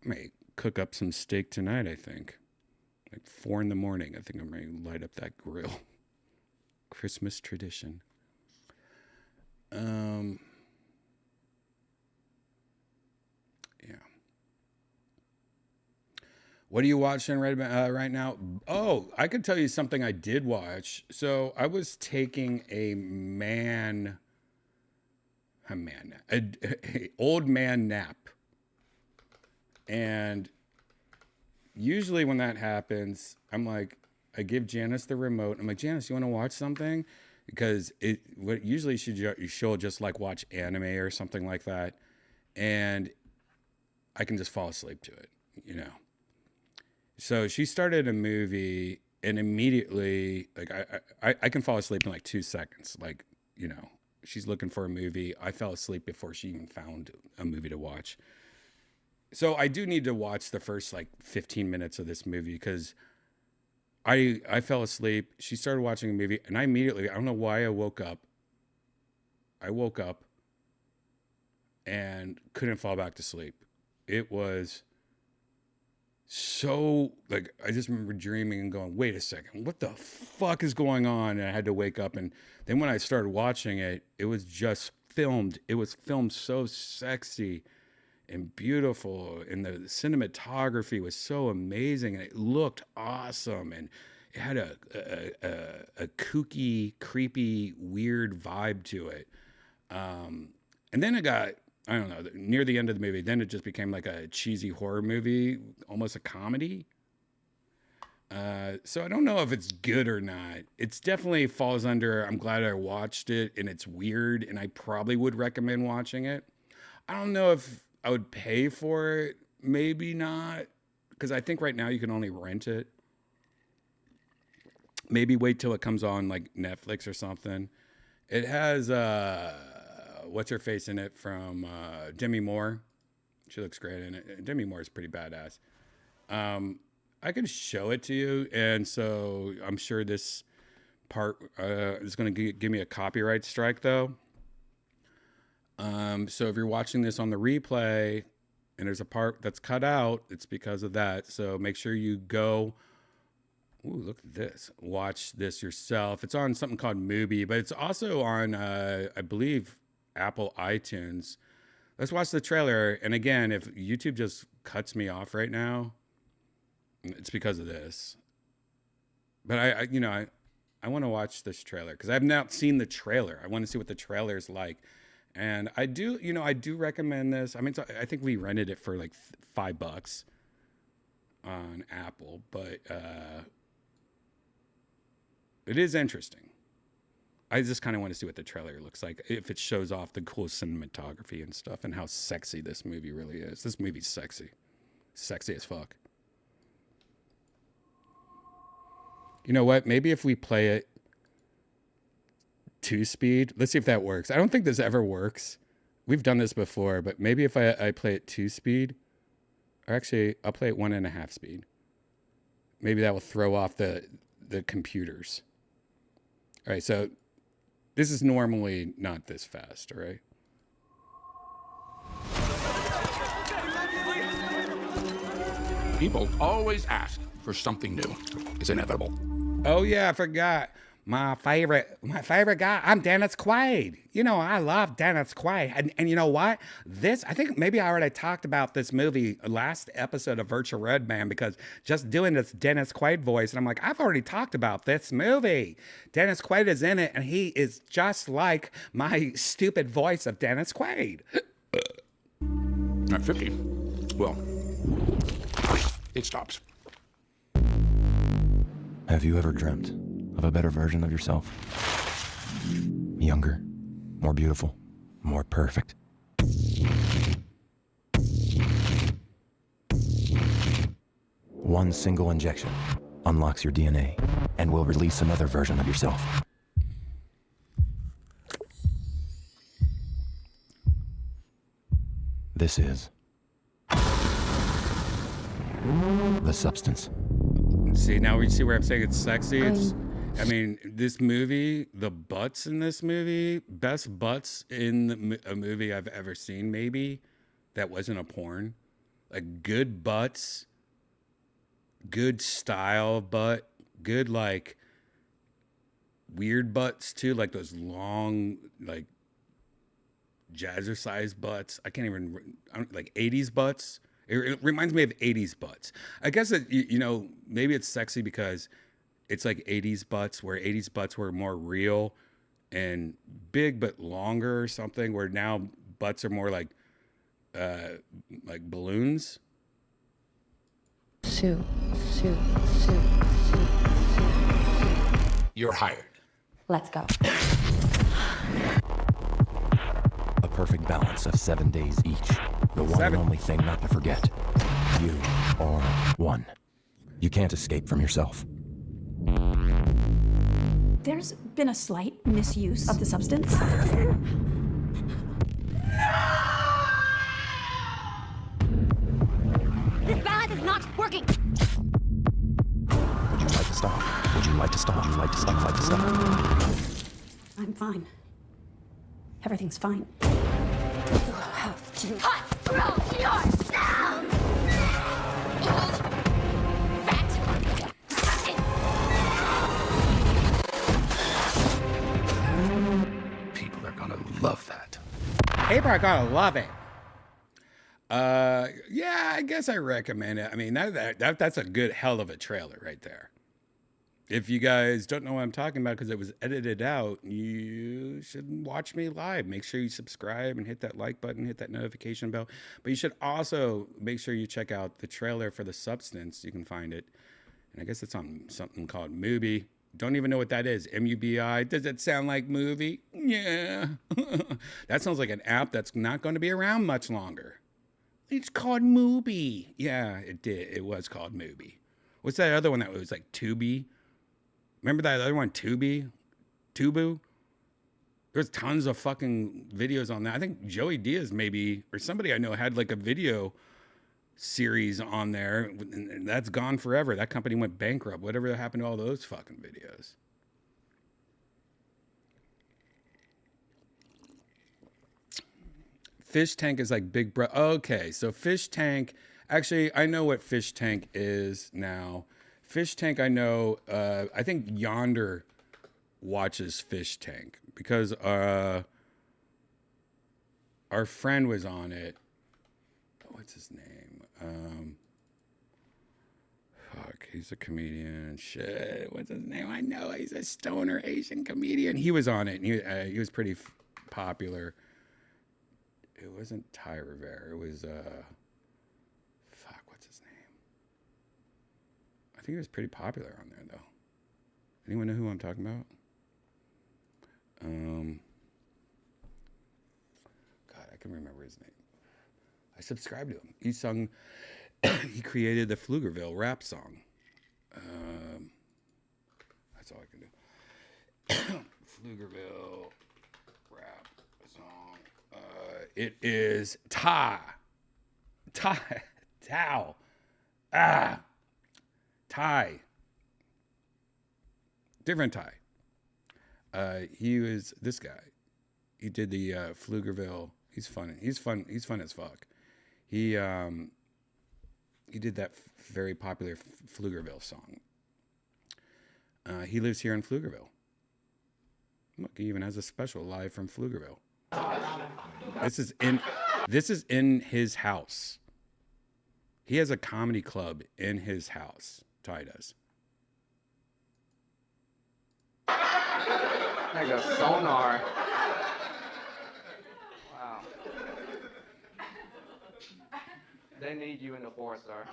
may cook up some steak tonight, I think. Like 4 a.m. I think I'm going to light up that grill. Christmas tradition. Yeah. What are you watching right now? Oh, I could tell you something I did watch. So I was taking a old man nap. And usually when that happens, I'm like, I give Janice the remote. I'm like, Janice, you want to watch something? Because usually she'll just like watch anime or something like that. And I can just fall asleep to it, you know? So she started a movie and immediately, like I can fall asleep in like 2 seconds. Like, you know, she's looking for a movie. I fell asleep before she even found a movie to watch. So I do need to watch the first like 15 minutes of this movie because I fell asleep. She started watching a movie and I don't know why I woke up. I woke up and couldn't fall back to sleep. It was so like, I just remember dreaming and going, wait a second, what the fuck is going on? And I had to wake up. And then when I started watching it, it was just filmed. It was filmed so sexy and beautiful, and the cinematography was so amazing, and it looked awesome, and it had a kooky, creepy, weird vibe to it. And then it got, I don't know, near the end of the movie, then it just became like a cheesy horror movie, almost a comedy. So I don't know if it's good or not. It's definitely falls under, I'm glad I watched it, and it's weird, and I probably would recommend watching it. I don't know if I would pay for it. Maybe not. Because I think right now you can only rent it. Maybe wait till it comes on like Netflix or something. It has, what's her face in it from Demi Moore. She looks great in it. Demi Moore is pretty badass. I can show it to you. And so I'm sure this part is going to give me a copyright strike though. So if you're watching this on the replay and there's a part that's cut out, it's because of that. So make sure you go, ooh, look at this, watch this yourself. It's on something called Mubi, but it's also on, I believe, Apple iTunes. Let's watch the trailer. And again, if YouTube just cuts me off right now, it's because of this. But I want to watch this trailer because I've not seen the trailer. I want to see what the trailer is like. And I do recommend this. I mean, I think we rented it for like $5 on Apple, but it is interesting. I just kind of want to see what the trailer looks like, if it shows off the cool cinematography and stuff, and how sexy this movie really is. This movie's sexy. Sexy as fuck. You know what? Maybe if we play it 2-speed, let's see if that works. I don't think this ever works. We've done this before, but maybe if I play it 2-speed, or actually, I'll play it 1.5 speed. Maybe that will throw off the computers. All right, so this is normally not this fast, all right? People always ask for something new. It's inevitable. Oh yeah, I forgot. My favorite guy, I'm Dennis Quaid. You know, I love Dennis Quaid. And you know what? I think maybe I already talked about this movie last episode of Virtual Redban, because just doing this Dennis Quaid voice, and I'm like, I've already talked about this movie. Dennis Quaid is in it, and he is just like my stupid voice of Dennis Quaid. At 50, well, it stops. Have you ever dreamt of a better version of yourself? Younger, more beautiful, more perfect. One single injection unlocks your DNA and will release another version of yourself. This is the substance. See, now we see where I'm saying it's sexy. I mean, this movie, the butts in this movie, best butts in a movie I've ever seen, maybe, that wasn't a porn. Like, good butts, good style butt, good, like, weird butts, too, like those long, like, jazzercise butts. I can't even, like, 80s butts. It reminds me of 80s butts. I guess that, you know, maybe it's sexy because it's like 80s butts, where 80s butts were more real and big but longer or something, where now butts are more like balloons. Sue. You're hired. Let's go. A perfect balance of 7 days each. The one and only thing not to forget. You are one. You can't escape from yourself. There's been a slight misuse of the substance. This balance is not working. Would you like to stop? Would you like to stop? Would you like to stop? Like to stop? I'm fine. Everything's fine. You have to Control yourself! People are gonna love that. People are gonna love it. Yeah, I guess I recommend it. I mean, that's a good hell of a trailer right there. If you guys don't know what I'm talking about because it was edited out, you should watch me live. Make sure you subscribe and hit that like button, hit that notification bell. But you should also make sure you check out the trailer for The Substance. You can find it. And I guess it's on something called Mubi. Don't even know what that is. M-U-B-I. Does it sound like movie? Yeah. That sounds like an app that's not going to be around much longer. It's called Mubi. Yeah, it did. It was called Mubi. What's that other one that was like Tubi? Remember that other one, Tubi? Tubu? There's tons of fucking videos on that. I think Joey Diaz maybe, or somebody I know had like a video series on there, and that's gone forever. That company went bankrupt. Whatever happened to all those fucking videos? Fish Tank is like Big Bro. Okay, so Fish Tank. Actually, I know what Fish Tank is now. Fish Tank, I know. I think Yonder watches Fish Tank because our friend was on it. What's his name? Fuck, he's a comedian. Shit, what's his name? I know he's a stoner Asian comedian. He was on it, and he was pretty popular. It wasn't Ty Rivera. It was fuck, what's his name? I think he was pretty popular on there though. Anyone know who I'm talking about? God, I can remember his name. I subscribed to him. He sung. He created the Pflugerville rap song. That's all I can do. Pflugerville rap song. It is Tao. Tai. Different Tai. He was this guy. He did the Pflugerville. He's fun. He's fun as fuck. He did that very popular Pflugerville song. He lives here in Pflugerville. Look, he even has a special live from Pflugerville. This is in his house. He has a comedy club in his house. Ty does. Like a sonar. Wow. They need you in the 4-star.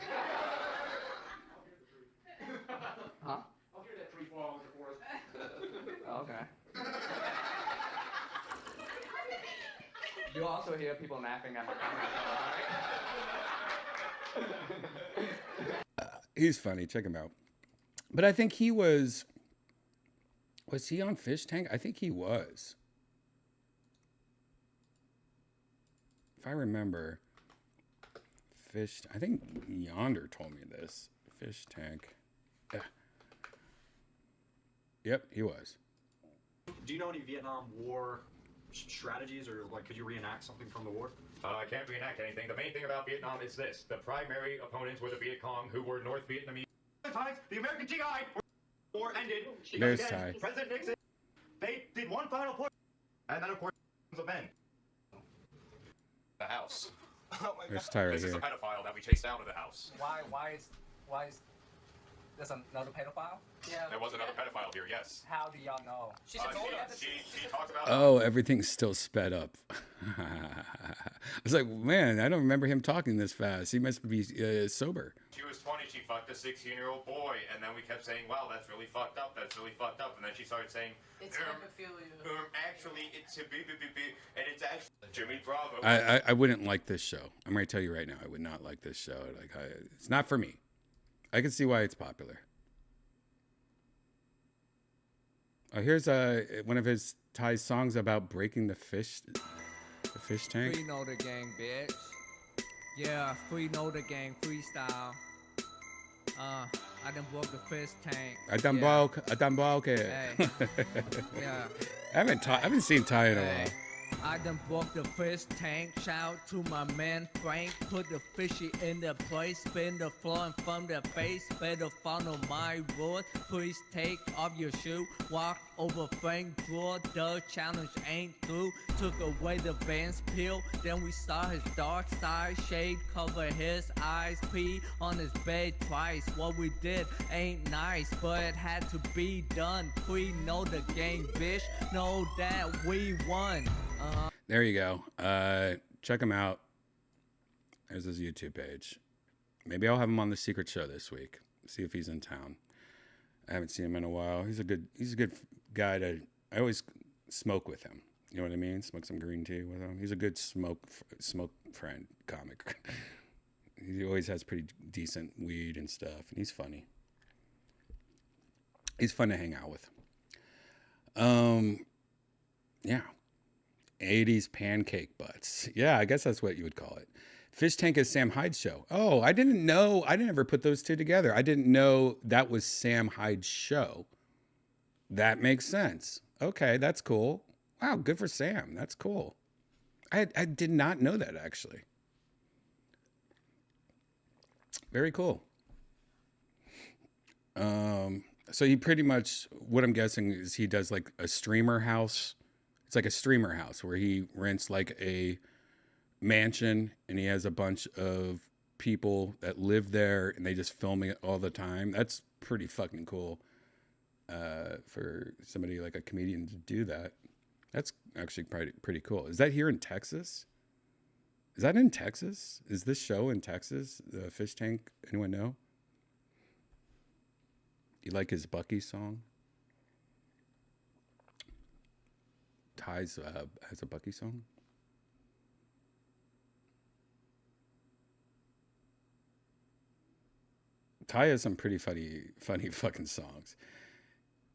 Huh? I'll hear that 3 falls in the 4-star. Okay. You also hear people napping at my camera. He's funny. Check him out. But I think he was he on Fish Tank? I think he was. If I remember, I think Yonder told me this. Fish Tank. Yeah. Yep, he was. Do you know any Vietnam War strategies, or like could you reenact something from the war? I can't reenact anything. The main thing about Vietnam is this. The primary opponents were the Viet Cong, who were North Vietnamese. The American GI war ended. There's Ty. President Nixon, they did one final push. And then, of course, the men. The house. Oh my There's Ty right This is here. the pedophile that we chased out of the house. Why is there's another pedophile? Yeah. There was another pedophile here, yes. How do y'all know? She told us. She talked about Oh, everything's still sped up. I was like, man, I don't remember him talking this fast. He must be sober. She was 20, she fucked a 16-year-old boy, and then we kept saying, wow, that's really fucked up, that's really fucked up, and then she started saying, it's hemophilia. Actually, it's a and it's actually Jimmy Bravo. I wouldn't like this show. I'm going to tell you right now, I would not like this show. It's not for me. I can see why it's popular. Here's one of his Ty's songs about breaking the fish tank. Free know the gang, bitch. Yeah, free know the gang, freestyle. I done broke the fish tank. I done broke it. Hey. Yeah. I haven't seen Ty in a while. I done broke the fish tank. Shout to my man Frank. Put the fishy in the place. Spin the floor and from the face. Better follow my rules. Please take off your shoe. Walk over Frank drawer. The challenge ain't through. Took away the band's peel. Then we saw his dark side. Shade cover his eyes. Pee on his bed twice. What we did ain't nice, but it had to be done. We know the game, bitch. Know that we won. There you go. Check him out. There's his YouTube page. Maybe I'll have him on the secret show this week. See if he's in town. I haven't seen him in a while. He's a good guy to. I always smoke with him. You know what I mean? Smoke some green tea with him. He's a good smoke friend comic. He always has pretty decent weed and stuff, and he's funny. He's fun to hang out with. Yeah. 80s pancake butts. Yeah, I guess that's what you would call it. Fish Tank is Sam Hyde's show. Oh, I didn't know. I didn't ever put those two together. I didn't know that was Sam Hyde's show. That makes sense. Okay, that's cool. Wow, good for Sam. That's cool. I did not know that, actually. Very cool. So he pretty much, what I'm guessing is he does like a streamer house. It's like a streamer house where he rents like a mansion and he has a bunch of people that live there and they just film it all the time. That's pretty fucking cool for somebody like a comedian to do that. That's actually pretty cool. Is that here in Texas? Is that in Texas? Is this show in Texas? The Fish Tank? Anyone know? You like his Bucky song? Ty's has a Bucky song. Ty has some pretty funny fucking songs.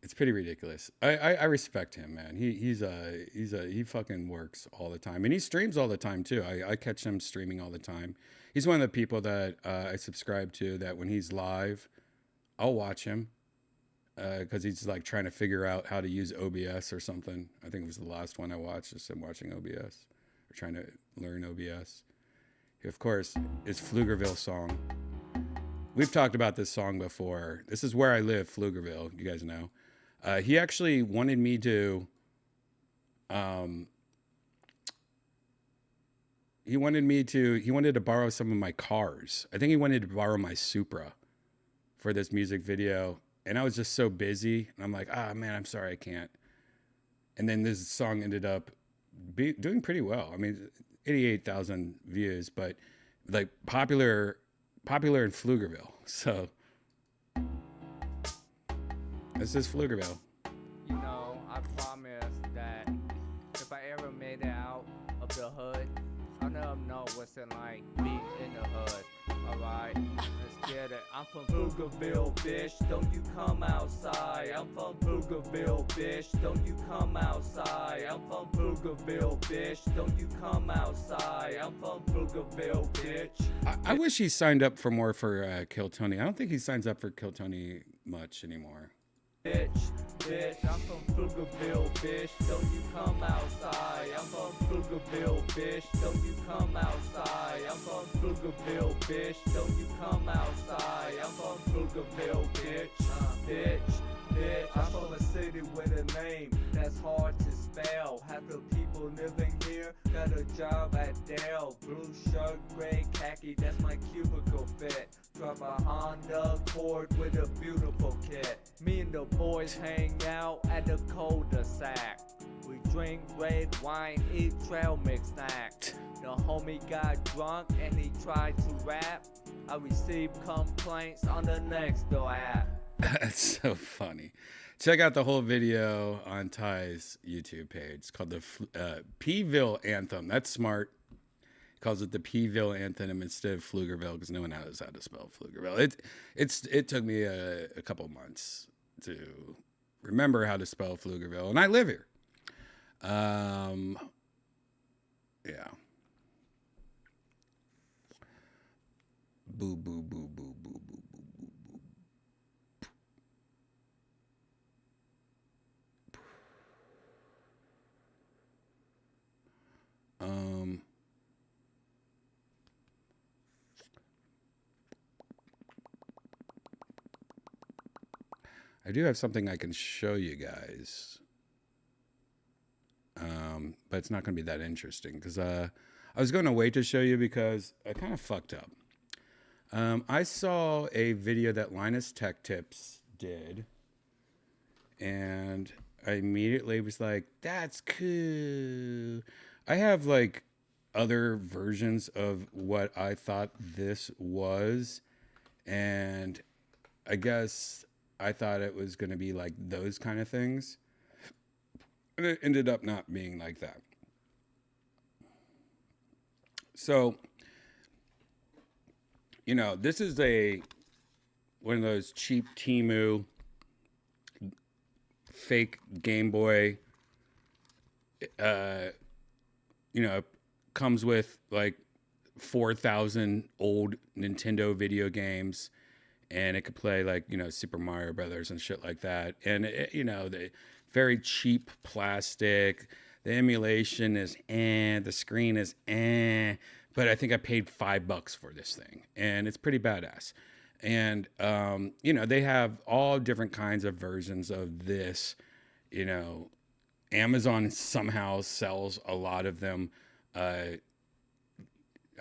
It's pretty ridiculous. I respect him, man. He fucking works all the time, and he streams all the time too. I catch him streaming all the time. He's one of the people that I subscribe to. That when he's live, I'll watch him because he's like trying to figure out how to use OBS or something. I think it was the last one I watched. Just him watching OBS or trying to learn OBS. He, of course, is Pflugerville song. We've talked about this song before. This is Where I Live, Pflugerville. You guys know. He actually wanted me to, he wanted to borrow some of my cars. I think he wanted to borrow my Supra for this music video. And I was just so busy. And I'm like, man, I'm sorry, I can't. And then this song ended up doing pretty well. I mean, 88,000 views, but like popular in Pflugerville. So this is Pflugerville. You know, I promise that if I ever made it out of the hood, I'll never know what's it like being in the hood. Alright, let's get it. I'm from Pflugerville, bitch. Don't you come outside. I'm from Pflugerville, bitch. Don't you come outside. I'm from Pflugerville, bitch. Don't you come outside. I'm from Pflugerville, bitch. I wish he signed up for more for Kill Tony. I don't think he signs up for Kill Tony much anymore. Bitch, I'm from Pflugerville, bitch. Don't you come outside. I'm from Pflugerville, bitch. Don't you come outside. I'm from Pflugerville, bitch. Don't you come outside. I'm from Pflugerville, bitch. Bitch, I'm from a city with a name that's hard to spell. Half the people living here got a job at Dell. Blue shirt, gray khaki, that's my cubicle fit. Drive a Honda Accord with a beautiful kit. Me and the boys hang out at the cul-de-sac. We drink red wine, eat trail mix snack. The homie got drunk and he tried to rap. I received complaints on the Nextdoor app. That's so funny. Check out the whole video on Ty's YouTube page. It's called the Pville Anthem. That's smart. He calls it the Pville Anthem instead of Pflugerville because no one knows how to spell Pflugerville. It took me a couple months to remember how to spell Pflugerville, and I live here. Yeah. Boo, boo, boo, boo, boo, boo, boo, boo, boo. I do have something I can show you guys, but it's not going to be that interesting because I was going to wait to show you because I kind of fucked up. I saw a video that Linus Tech Tips did, and I immediately was like, that's cool. I have like other versions of what I thought this was, and I guess I thought it was going to be like those kind of things, and it ended up not being like that. So, you know, this is one of those cheap Temu fake Game Boy, you know, comes with like 4,000 old Nintendo video games, and it could play like, you know, Super Mario Brothers and shit like that. And you know, the very cheap plastic, the emulation is the screen is but I think I paid $5 for this thing, and it's pretty badass. And you know, they have all different kinds of versions of this. You know, Amazon somehow sells a lot of them. I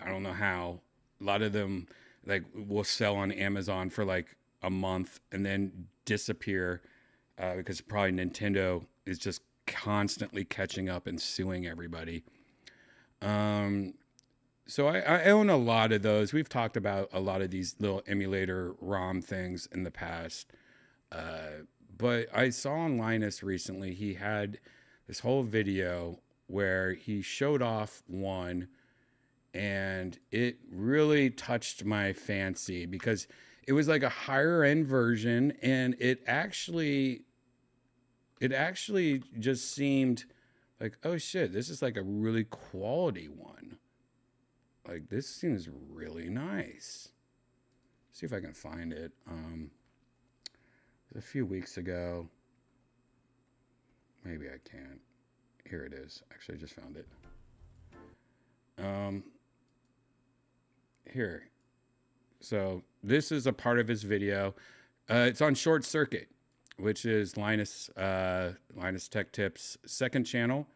don't know how. A lot of them like will sell on Amazon for like a month and then disappear because probably Nintendo is just constantly catching up and suing everybody. So I own a lot of those. We've talked about a lot of these little emulator ROM things in the past. But I saw on Linus recently, he had this whole video where he showed off one, and it really touched my fancy because it was like a higher end version, and it actually just seemed like, oh shit, this is like a really quality one. Like, this seems really nice. See if I can find it. A few weeks ago. Maybe I can't. Here it is. Actually, I just found it. Here. So this is a part of his video. It's on Short Circuit, which is Linus Tech Tips' second channel.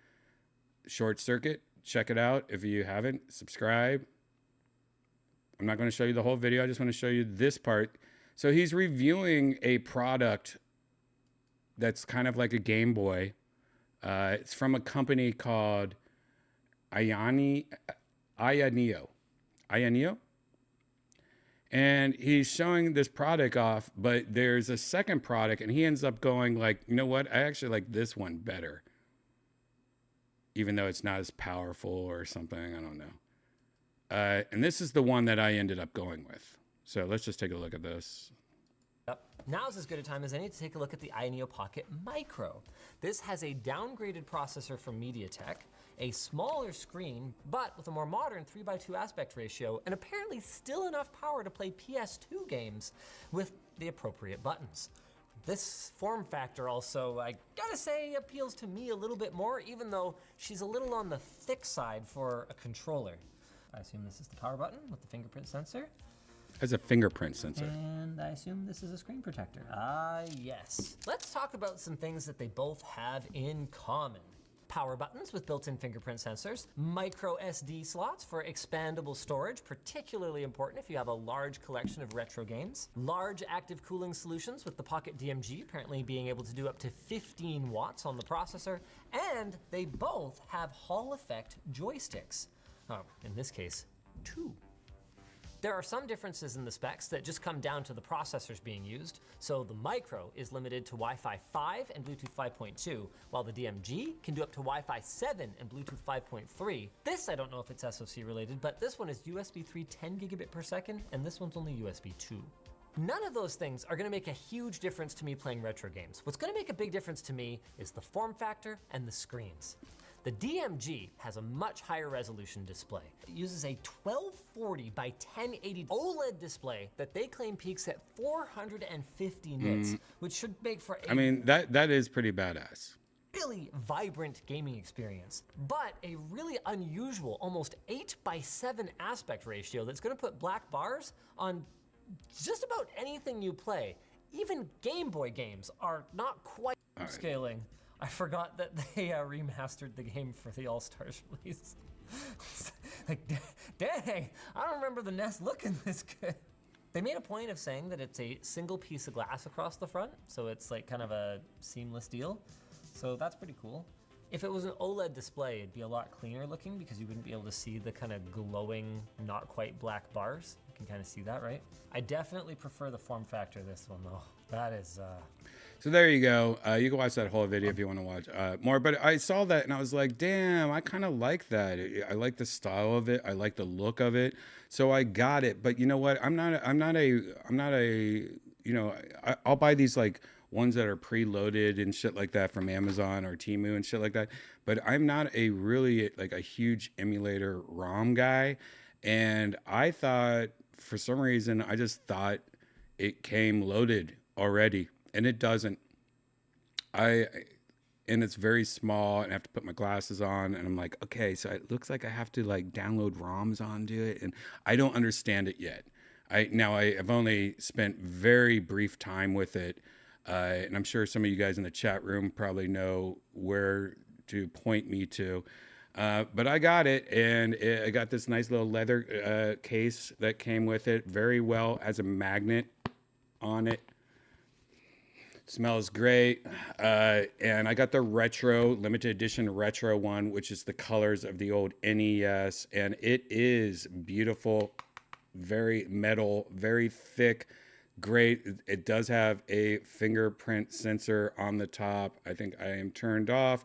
Short Circuit. Check it out if you haven't. Subscribe. I'm not going to show you the whole video. I just want to show you this part. So he's reviewing a product that's kind of like a Game Boy. It's from a company called Ionio. And he's showing this product off, but there's a second product, and he ends up going like, you know what? I actually like this one better. Even though it's not as powerful or something, I don't know. And this is the one that I ended up going with. So let's just take a look at this. Now's as good a time as any to take a look at the Ionio Pocket Micro. This has a downgraded processor from MediaTek, a smaller screen, but with a more modern 3:2 aspect ratio, and apparently still enough power to play PS2 games with the appropriate buttons. This form factor also, I gotta say, appeals to me a little bit more, even though she's a little on the thick side for a controller. I assume this is the power button with the fingerprint sensor. Has a fingerprint sensor. And I assume this is a screen protector. Ah, yes. Let's talk about some things that they both have in common. Power buttons with built-in fingerprint sensors, micro SD slots for expandable storage, particularly important if you have a large collection of retro games, large active cooling solutions with the Pocket DMG apparently being able to do up to 15 watts on the processor, and they both have Hall effect joysticks. Oh, in this case, 2. There are some differences in the specs that just come down to the processors being used. So the Micro is limited to Wi-Fi 5 and Bluetooth 5.2, while the DMG can do up to Wi-Fi 7 and Bluetooth 5.3. This, I don't know if it's SoC related, but this one is USB 3 10 gigabit per second, and this one's only USB 2. None of those things are gonna make a huge difference to me playing retro games. What's gonna make a big difference to me is the form factor and the screens. The DMG has a much higher resolution display. It uses a 1240 by 1080 OLED display that they claim peaks at 450 nits, which should make for a that is pretty badass. Really vibrant gaming experience, but a really unusual, almost 8:7 aspect ratio that's gonna put black bars on just about anything you play. Even Game Boy games are not quite scaling. I forgot that they remastered the game for the All-Stars release. Like, dang, I don't remember the NES looking this good. They made a point of saying that it's a single piece of glass across the front, so it's like kind of a seamless deal. So that's pretty cool. If it was an OLED display, it'd be a lot cleaner looking because you wouldn't be able to see the kind of glowing, not quite black bars. You can kind of see that, right? I definitely prefer the form factor of this one though. That is, So there you go. You can watch that whole video if you want to watch more. But I saw that and I was like, damn, I kind of like that. I like the style of it. I like the look of it. So I got it. But you know what? I'll buy these like ones that are preloaded and shit like that from Amazon or Temu and shit like that. But I'm not a really like a huge emulator ROM guy. And I thought, for some reason, I just thought it came loaded already. And it doesn't. And it's very small, and I have to put my glasses on, and I'm like, okay, so it looks like I have to like download ROMs onto it, and I don't understand it yet. I've only spent very brief time with it, and I'm sure some of you guys in the chat room probably know where to point me to. But I got it, and I got this nice little leather case that came with it, very well, as a magnet on it. Smells great. And I got the retro, limited edition retro one, which is the colors of the old NES. And it is beautiful, very metal, very thick, great. It does have a fingerprint sensor on the top. I think I am turned off.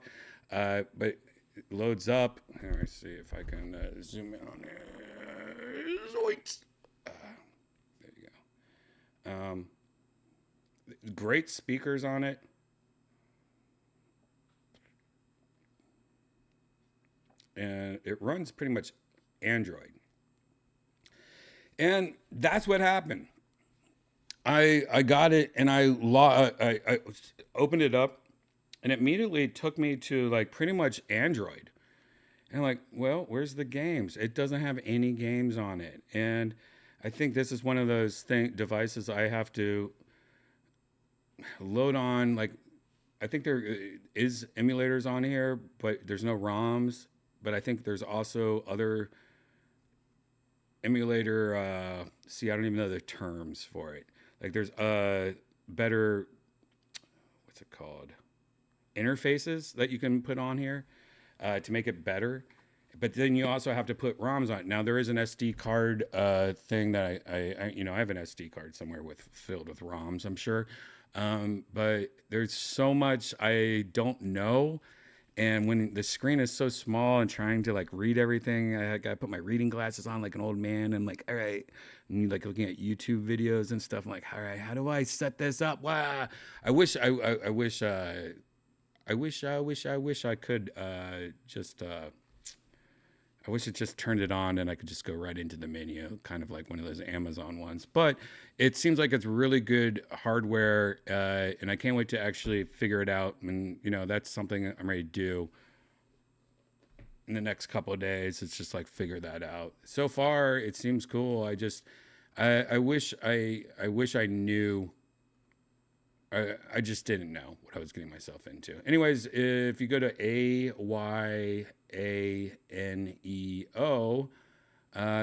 But it loads up. Let me see if I can zoom in on it. Zoinks. There you go. Great speakers on it. And it runs pretty much Android. And that's what happened. I got it and I opened it up and it immediately took me to like pretty much Android. And I'm like, well, where's the games? It doesn't have any games on it. And I think this is one of those devices I have to load on. Like, I think there is emulators on here, but there's no ROMs. But I think there's also other emulator, I don't even know the terms for it. Like there's better, what's it called? Interfaces that you can put on here to make it better. But then you also have to put ROMs on it. Now there is an SD card thing that I have an SD card somewhere filled with ROMs, I'm sure. But there's so much I don't know. And when the screen is so small and trying to like read everything, I got to put my reading glasses on like an old man. And like, all right, and like looking at YouTube videos and stuff. I'm like, all right, how do I set this up? Wow. I wish I could I wish it just turned it on and I could just go right into the menu, kind of like one of those Amazon ones. But it seems like it's really good hardware, and I can't wait to actually figure it out. And, that's something I'm ready to do in the next couple of days. It's just like figure that out. So far, it seems cool. I wish I knew. I just didn't know what I was getting myself into. Anyways, if you go to AYANEO,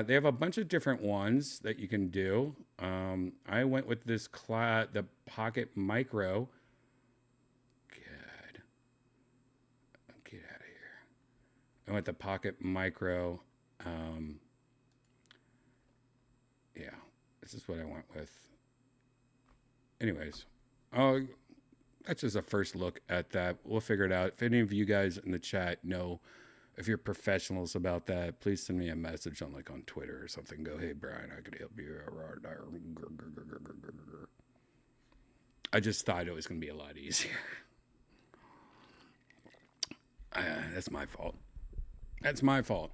they have a bunch of different ones that you can do. I went with this the Pocket Micro. Good. Get out of here. I went the Pocket Micro. Yeah, this is what I went with. Anyways. Oh, that's just a first look at that. We'll figure it out. If any of you guys in the chat know, if you're professionals about that, please send me a message on Twitter or something. Go, hey, Brian, I could help you. I just thought it was going to be a lot easier. That's my fault. That's my fault.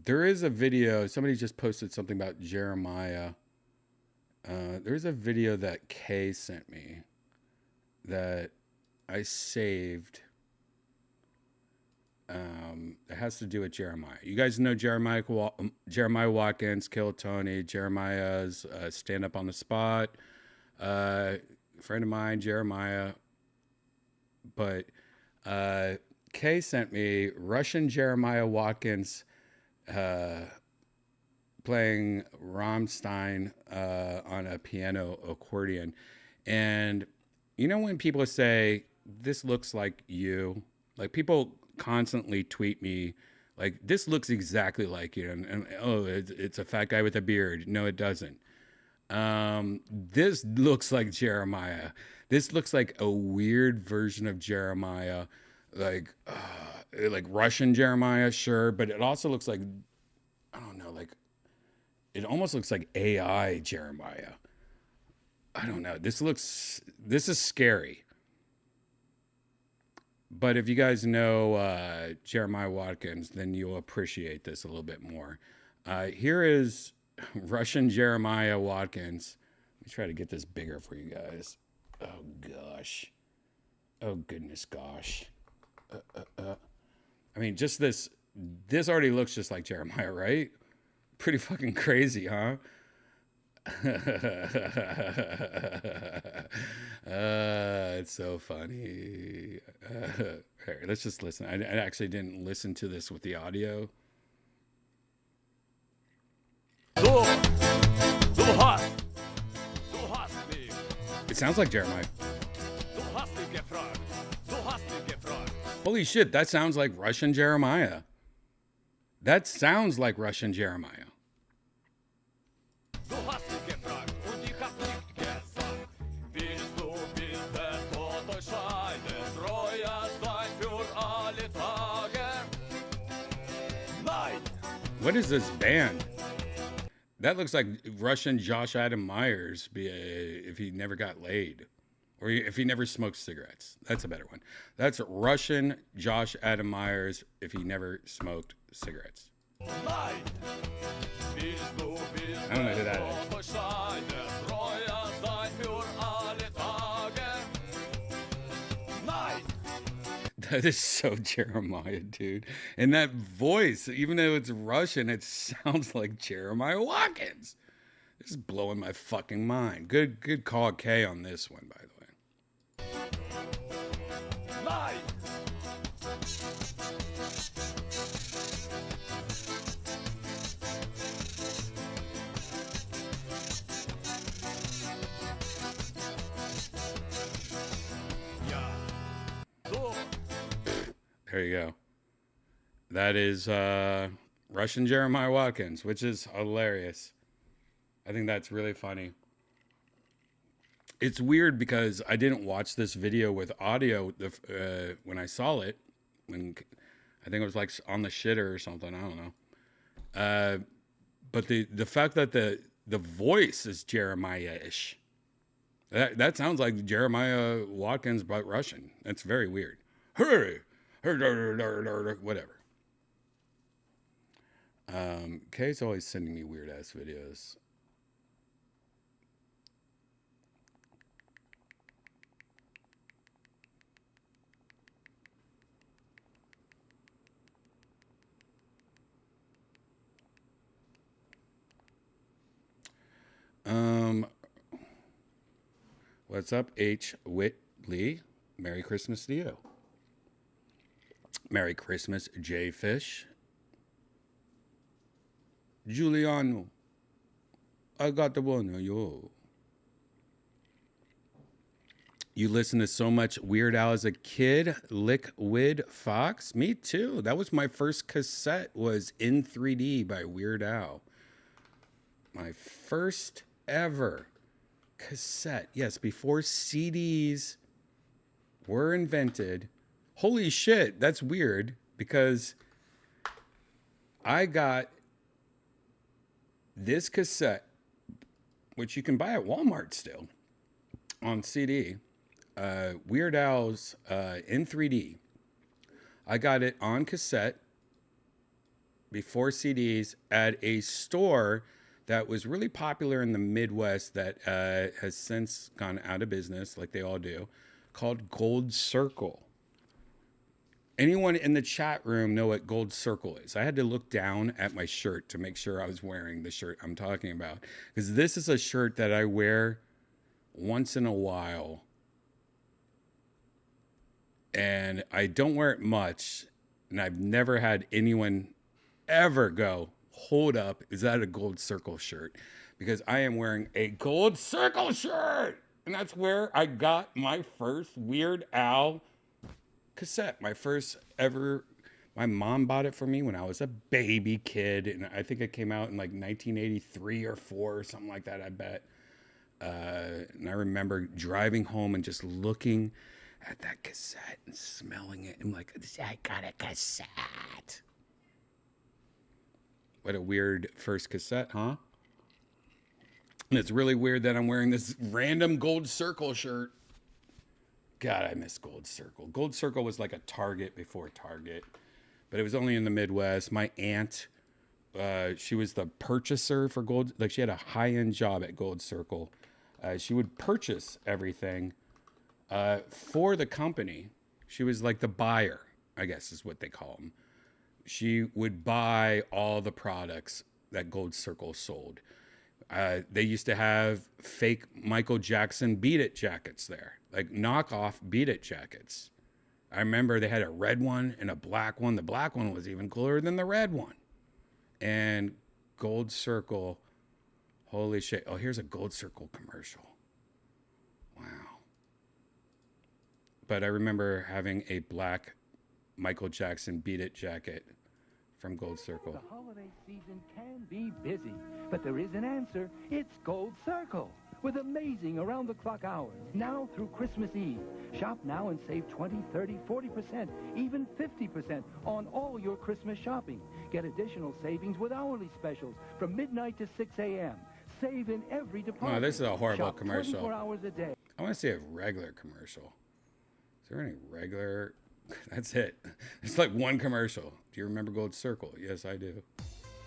There is a video. Somebody just posted something about Jeremiah. There's a video that Kay sent me that I saved. It has to do with Jeremiah. You guys know Jeremiah Watkins, Kill Tony, Jeremiah's Stand Up on the Spot. Friend of mine, Jeremiah. But Kay sent me Russian Jeremiah Watkins playing Rammstein on a piano accordion. And when people say, this looks like you, like people constantly tweet me, like, this looks exactly like you. And oh, it's a fat guy with a beard. No, it doesn't. This looks like Jeremiah. This looks like a weird version of Jeremiah. Like Russian Jeremiah, sure, but it also looks like, I don't know, like, it almost looks like AI Jeremiah. I don't know. This is scary. But if you guys know Jeremiah Watkins, then you'll appreciate this a little bit more. Here is Russian Jeremiah Watkins. Let me try to get this bigger for you guys. Oh, gosh. Oh, goodness gosh. I mean, just this already looks just like Jeremiah, right? Pretty fucking crazy, huh? It's so funny. Here, let's just listen. I actually didn't listen to this with the audio. It sounds like Jeremiah. Holy shit, that sounds like Russian Jeremiah. That sounds like Russian Jeremiah. Du hast dich gefragt und ich hab nicht gesagt. Willst du bis der Tod euch scheidet, treuer sein für alle Tage? Nein! What is this band? That looks like Russian Josh Adam Myers if he never got laid. Or if he never smoked cigarettes. That's a better one. That's Russian Josh Adam Myers if he never smoked cigarettes. I don't know who that is. That is so Jeremiah, dude. And that voice, even though it's Russian, it sounds like Jeremiah Watkins. This is blowing my fucking mind. Good call K on this one, by the way. There you go. That is Russian Jeremiah Watkins, which is hilarious. I think that's really funny. It's weird because I didn't watch this video with audio when I saw it. When I think it was like on the shitter or something. I don't know. But the fact that the voice is Jeremiah-ish. That sounds like Jeremiah Watkins but Russian. That's very weird. Hey! Whatever. Kay's always sending me weird ass videos. What's up, H. Whitley? Merry Christmas to you. Merry Christmas, J Fish. Giuliano. I got the one, yo. You listened to so much Weird Al as a kid. Liquid Fox. Me too. That was my first cassette, was In 3D by Weird Al. My first ever cassette. Yes, before CDs were invented. Holy shit, that's weird because I got this cassette, which you can buy at Walmart still, on CD. Weird Al's In 3D. I got it on cassette before CDs at a store that was really popular in the Midwest that has since gone out of business, like they all do, called Gold Circle. Anyone in the chat room know what Gold Circle is? I had to look down at my shirt to make sure I was wearing the shirt I'm talking about, because this is a shirt that I wear once in a while, and I don't wear it much, and I've never had anyone ever go, hold up, is that a Gold Circle shirt? Because I am wearing a Gold Circle shirt, and that's where I got my first Weird Al cassette. My first ever. My mom bought it for me when I was a baby kid, and I think it came out in like 1983 or 4 or something like that, I bet. And I remember driving home and just looking at that cassette and smelling it. I'm like, I got a cassette. What a weird first cassette, huh? And it's really weird that I'm wearing this random Gold Circle shirt. God, I miss Gold Circle. Gold Circle was like a Target before Target, but it was only in the Midwest. My aunt, she was the purchaser for Gold. Like, she had a high-end job at Gold Circle. She would purchase everything for the company. She was like the buyer, I guess is what they call them. She would buy all the products that Gold Circle sold. They used to have fake Michael Jackson Beat It jackets there, like knockoff Beat It jackets. I remember they had a red one and a black one. The black one was even cooler than the red one. And Gold Circle, holy shit. Oh, here's a Gold Circle commercial. Wow. But I remember having a black Michael Jackson Beat It jacket from Gold Circle. The holiday season can be busy, but there is an answer. It's Gold Circle, with amazing around-the-clock hours, now through Christmas Eve. Shop now and save 20, 30, 40%, even 50% on all your Christmas shopping. Get additional savings with hourly specials from midnight to 6 a.m. Save in every department. Oh, this is a horrible Shop commercial. 24 hours a day. I want to see a regular commercial. Is there any regular? That's it. It's like one commercial. Do you remember Gold Circle? Yes, I do.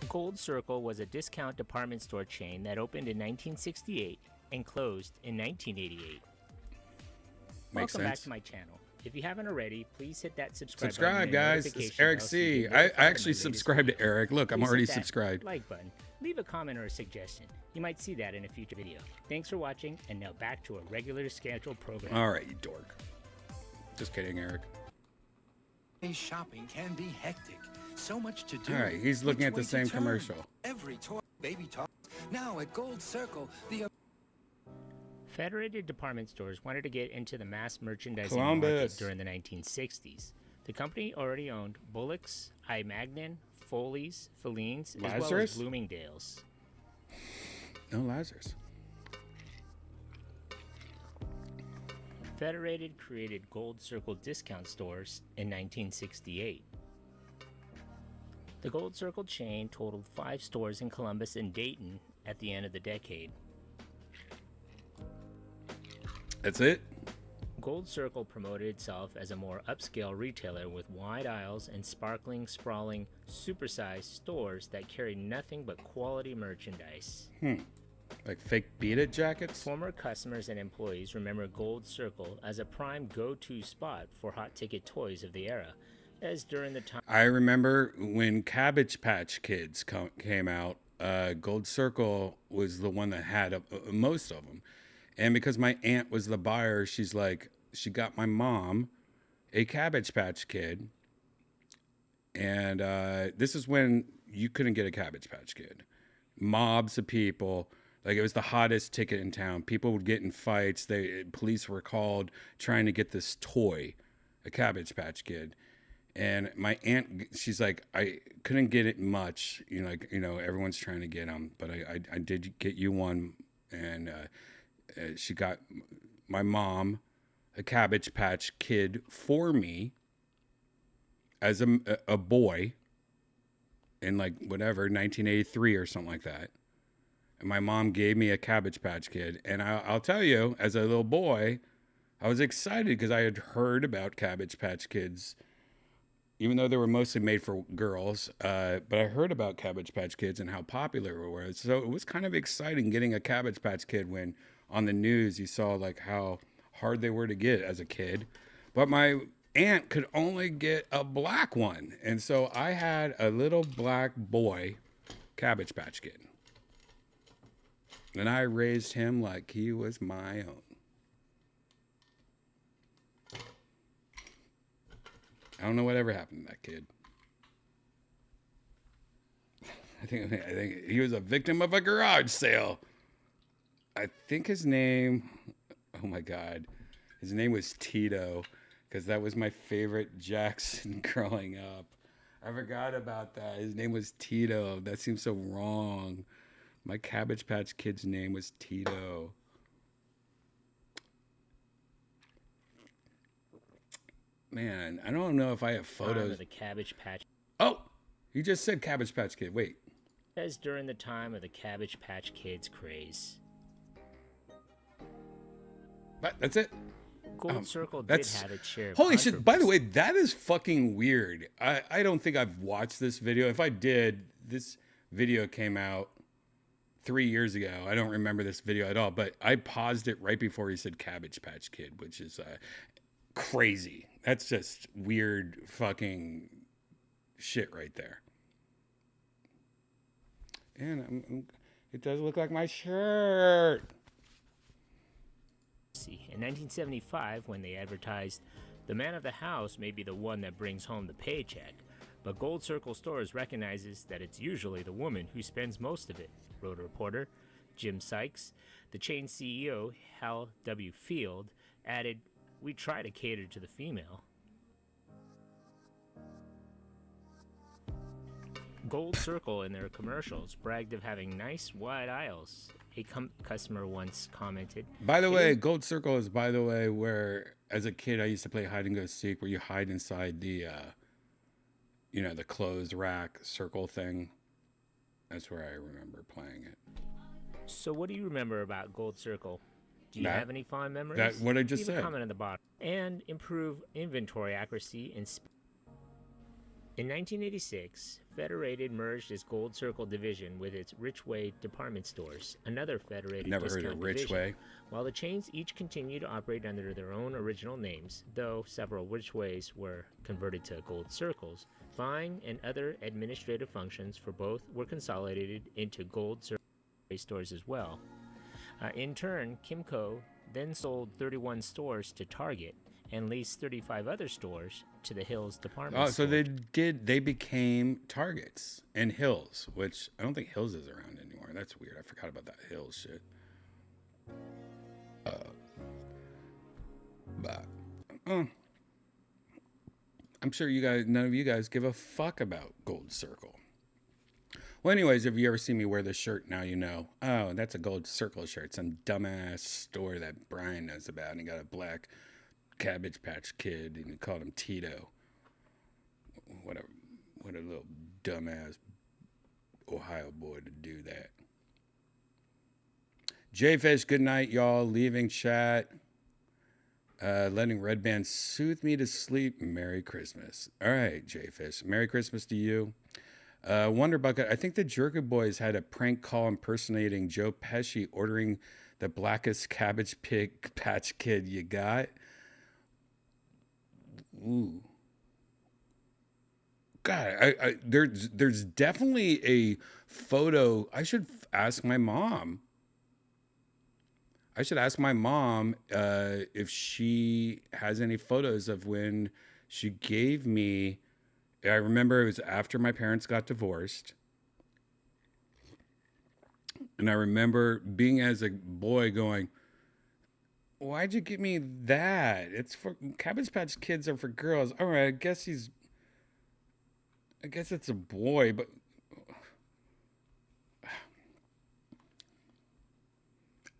Gold Circle was a discount department store chain that opened in 1968 and closed in 1988. Welcome back to my channel. If you haven't already, please hit that subscribe button, guys. It's Eric C. I actually subscribed to Eric. Look, I'm already subscribed. Like button. Leave a comment or a suggestion. You might see that in a future video. Thanks for watching, and now back to a regular scheduled program. All right, you dork. Just kidding, Eric. Shopping can be hectic. So much to do. All right, he's looking at the same commercial. Every toy, baby toys. Now at Gold Circle, the Federated department stores wanted to get into the mass merchandising Columbus. market during the 1960s. The company already owned Bullock's, I. Magnin, Foley's, Feline's, as well as Lazarus? Bloomingdale's. No Lazarus. Federated created Gold Circle discount stores in 1968. The Gold Circle chain totaled 5 stores in Columbus and Dayton at the end of the decade. That's it? Gold Circle promoted itself as a more upscale retailer with wide aisles and sparkling, sprawling, supersized stores that carried nothing but quality merchandise. Like fake Beat It jackets? Former customers and employees remember Gold Circle as a prime go-to spot for hot ticket toys of the era, as during the time... I remember when Cabbage Patch Kids came out, Gold Circle was the one that had most of them. And because my aunt was the buyer, she's like, she got my mom a Cabbage Patch Kid. And this is when you couldn't get a Cabbage Patch Kid. Mobs of people. Like, it was the hottest ticket in town. People would get in fights. Police were called trying to get this toy, a Cabbage Patch Kid. And my aunt, she's like, I couldn't get it much. Everyone's trying to get them. But I did get you one. And she got my mom a Cabbage Patch Kid for me as a boy in, like, whatever, 1983 or something like that. And my mom gave me a Cabbage Patch Kid. And I'll tell you, as a little boy, I was excited because I had heard about Cabbage Patch Kids, even though they were mostly made for girls. But I heard about Cabbage Patch Kids and how popular it was. So it was kind of exciting getting a Cabbage Patch Kid when on the news you saw, like, how hard they were to get as a kid. But my aunt could only get a black one. And so I had a little black boy Cabbage Patch Kid. And I raised him like he was my own. I don't know whatever happened to that kid. I think he was a victim of a garage sale. I think his name, oh my God, his name was Tito, because that was my favorite Jackson growing up. I forgot about that. His name was Tito. That seems so wrong. My Cabbage Patch Kid's name was Tito. Man, I don't know if I have photos of the Cabbage Patch. Oh, you just said Cabbage Patch Kid. Wait. As during the time of the Cabbage Patch Kids craze. But that's it. Gold Circle did have its share of holy shit. By the way, that is fucking weird. I don't think I've watched this video. If I did, this video came out 3 years ago. I don't remember this video at all, but I paused it right before he said Cabbage Patch Kid, which is crazy. That's just weird fucking shit right there. And it does look like my shirt. In 1975, when they advertised, the man of the house may be the one that brings home the paycheck, but Gold Circle Stores recognizes that it's usually the woman who spends most of it, wrote a reporter. Jim Sykes, the chain CEO, Hal W. Field, added, "We try to cater to the female." Gold Circle in their commercials bragged of having nice wide aisles. A customer once commented. By the way, Gold Circle is, by the way, where as a kid I used to play hide and go seek, where you hide inside the, you know, the clothes rack circle thing. That's where I remember playing it. So what do you remember about Gold Circle? Do you have any fond memories? That what I just Leave a said. comment in the bottom. And improve inventory accuracy and speed. In 1986, Federated merged its Gold Circle division with its Richway department stores, another Federated Never heard discount of division. Richway. While the chains each continued to operate under their own original names, though several Richways were converted to Gold Circles, buying and other administrative functions for both were consolidated into Gold Circle stores as well. In turn, Kimco then sold 31 stores to Target and leased 35 other stores to the Hills department Oh, so store. they became Targets and Hills, which I don't think Hills is around anymore. That's weird. I forgot about that Hills shit. But I'm sure you guys, none of you guys give a fuck about Gold Circle. Well, anyways, if you ever see me wear this shirt, now you know. Oh, that's a Gold Circle shirt. Some dumbass store that Brian knows about. And he got a black Cabbage Patch Kid, and he called him Tito. What a little dumbass Ohio boy to do that. J-Fish, good night, y'all. Leaving chat. Letting Redban soothe me to sleep. Merry Christmas. All right, J-Fish. Merry Christmas to you. Wonder Bucket, I think the Jerky Boys had a prank call impersonating Joe Pesci ordering the blackest Cabbage Patch Kid you got. Ooh. God, there's definitely a photo. I should ask my mom. I should ask my mom if she has any photos of when she gave me. I remember it was after my parents got divorced. And I remember being as a boy going, why'd you give me that? It's for Cabbage Patch Kids are for girls. All right, I guess it's a boy, but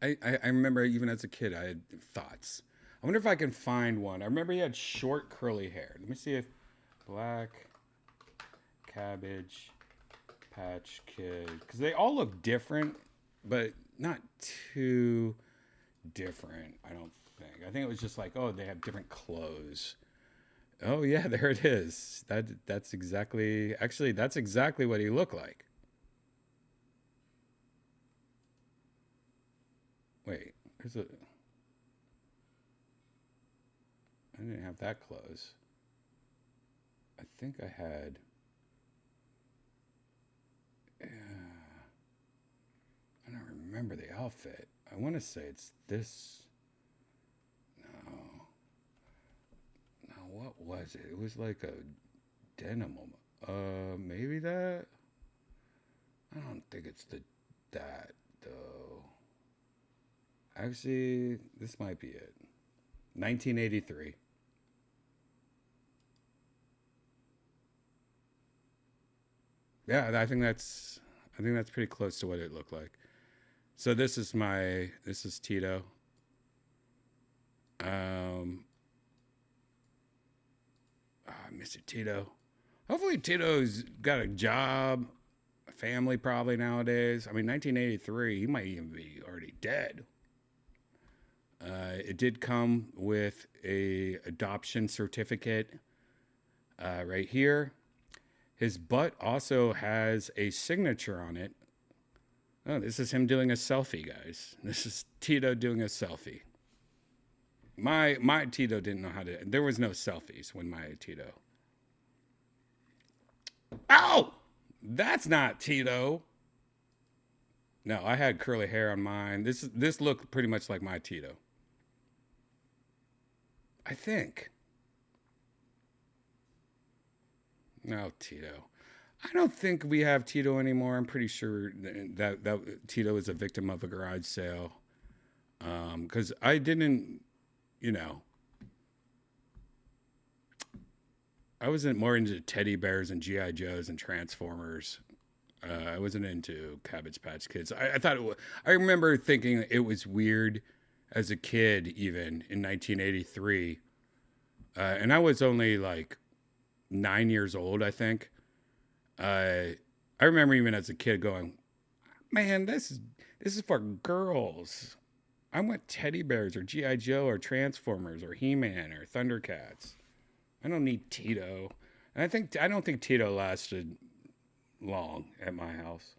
I remember even as a kid I had thoughts. I wonder if I can find one. I remember he had short curly hair. Let me see if black Cabbage Patch Kid, because they all look different, but not too different, I don't think. I think it was just like, oh, they have different clothes. Oh yeah, there it is. That's exactly what he looked like. Wait, I didn't have that clothes. I think I had. I don't remember the outfit. I want to say it's this. No, what was it? It was like a denim. Maybe that. I don't think it's that though. Actually, this might be it. 1983. Yeah, I think that's pretty close to what it looked like. So this is Tito. Mr. Tito. Hopefully Tito's got a job, a family probably nowadays. I mean, 1983, he might even be already dead. It did come with a adoption certificate right here. His butt also has a signature on it. Oh, this is him doing a selfie, guys. This is Tito doing a selfie. My Tito didn't know how to. There was no selfies when my Tito. Oh, that's not Tito. No, I had curly hair on mine. This looked pretty much like my Tito. I think. No, Tito. I don't think we have Tito anymore. I'm pretty sure that Tito is a victim of a garage sale. Because I didn't, I wasn't more into teddy bears and GI Joes and Transformers. I wasn't into Cabbage Patch Kids. I thought I remember thinking it was weird as a kid, even in 1983, and I was only like 9 years old, I think. I remember even as a kid going, "Man, this is for girls. I want teddy bears or GI Joe or Transformers or He-Man or Thundercats. I don't need Tito." And I don't think Tito lasted long at my house.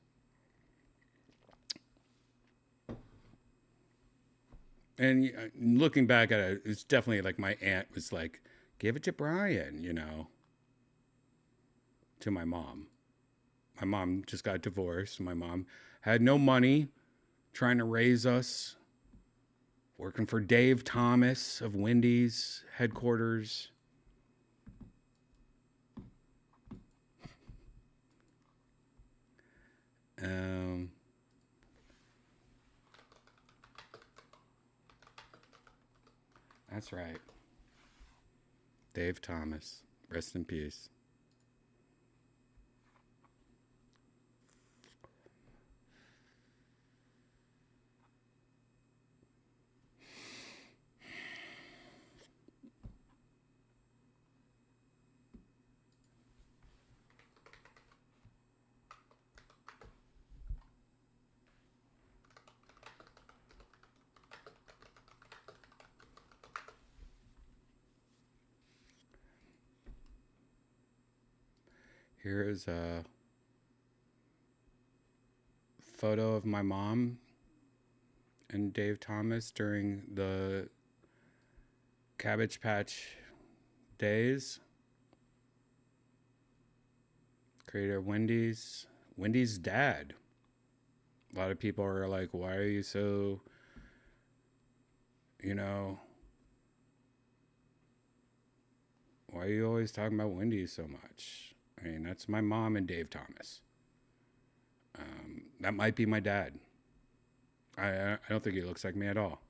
And looking back at it, it's definitely like my aunt was like, "Give it to Brian," to my mom. My mom just got divorced. My mom had no money, trying to raise us, working for Dave Thomas of Wendy's headquarters. That's right. Dave Thomas. Rest in peace. Here is a photo of my mom and Dave Thomas during the Cabbage Patch days. Creator of Wendy's. Wendy's dad. A lot of people are like, "Why are you so, why are you always talking about Wendy's so much?" I mean, that's my mom and Dave Thomas. That might be my dad. I don't think he looks like me at all.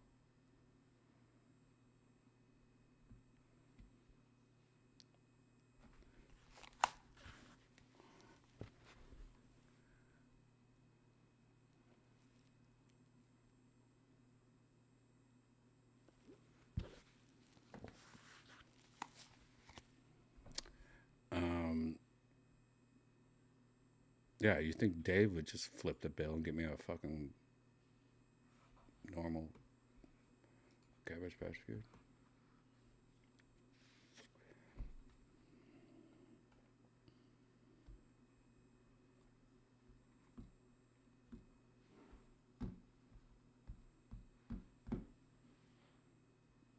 Yeah, you think Dave would just flip the bill and give me a fucking normal Cabbage Patch Kid?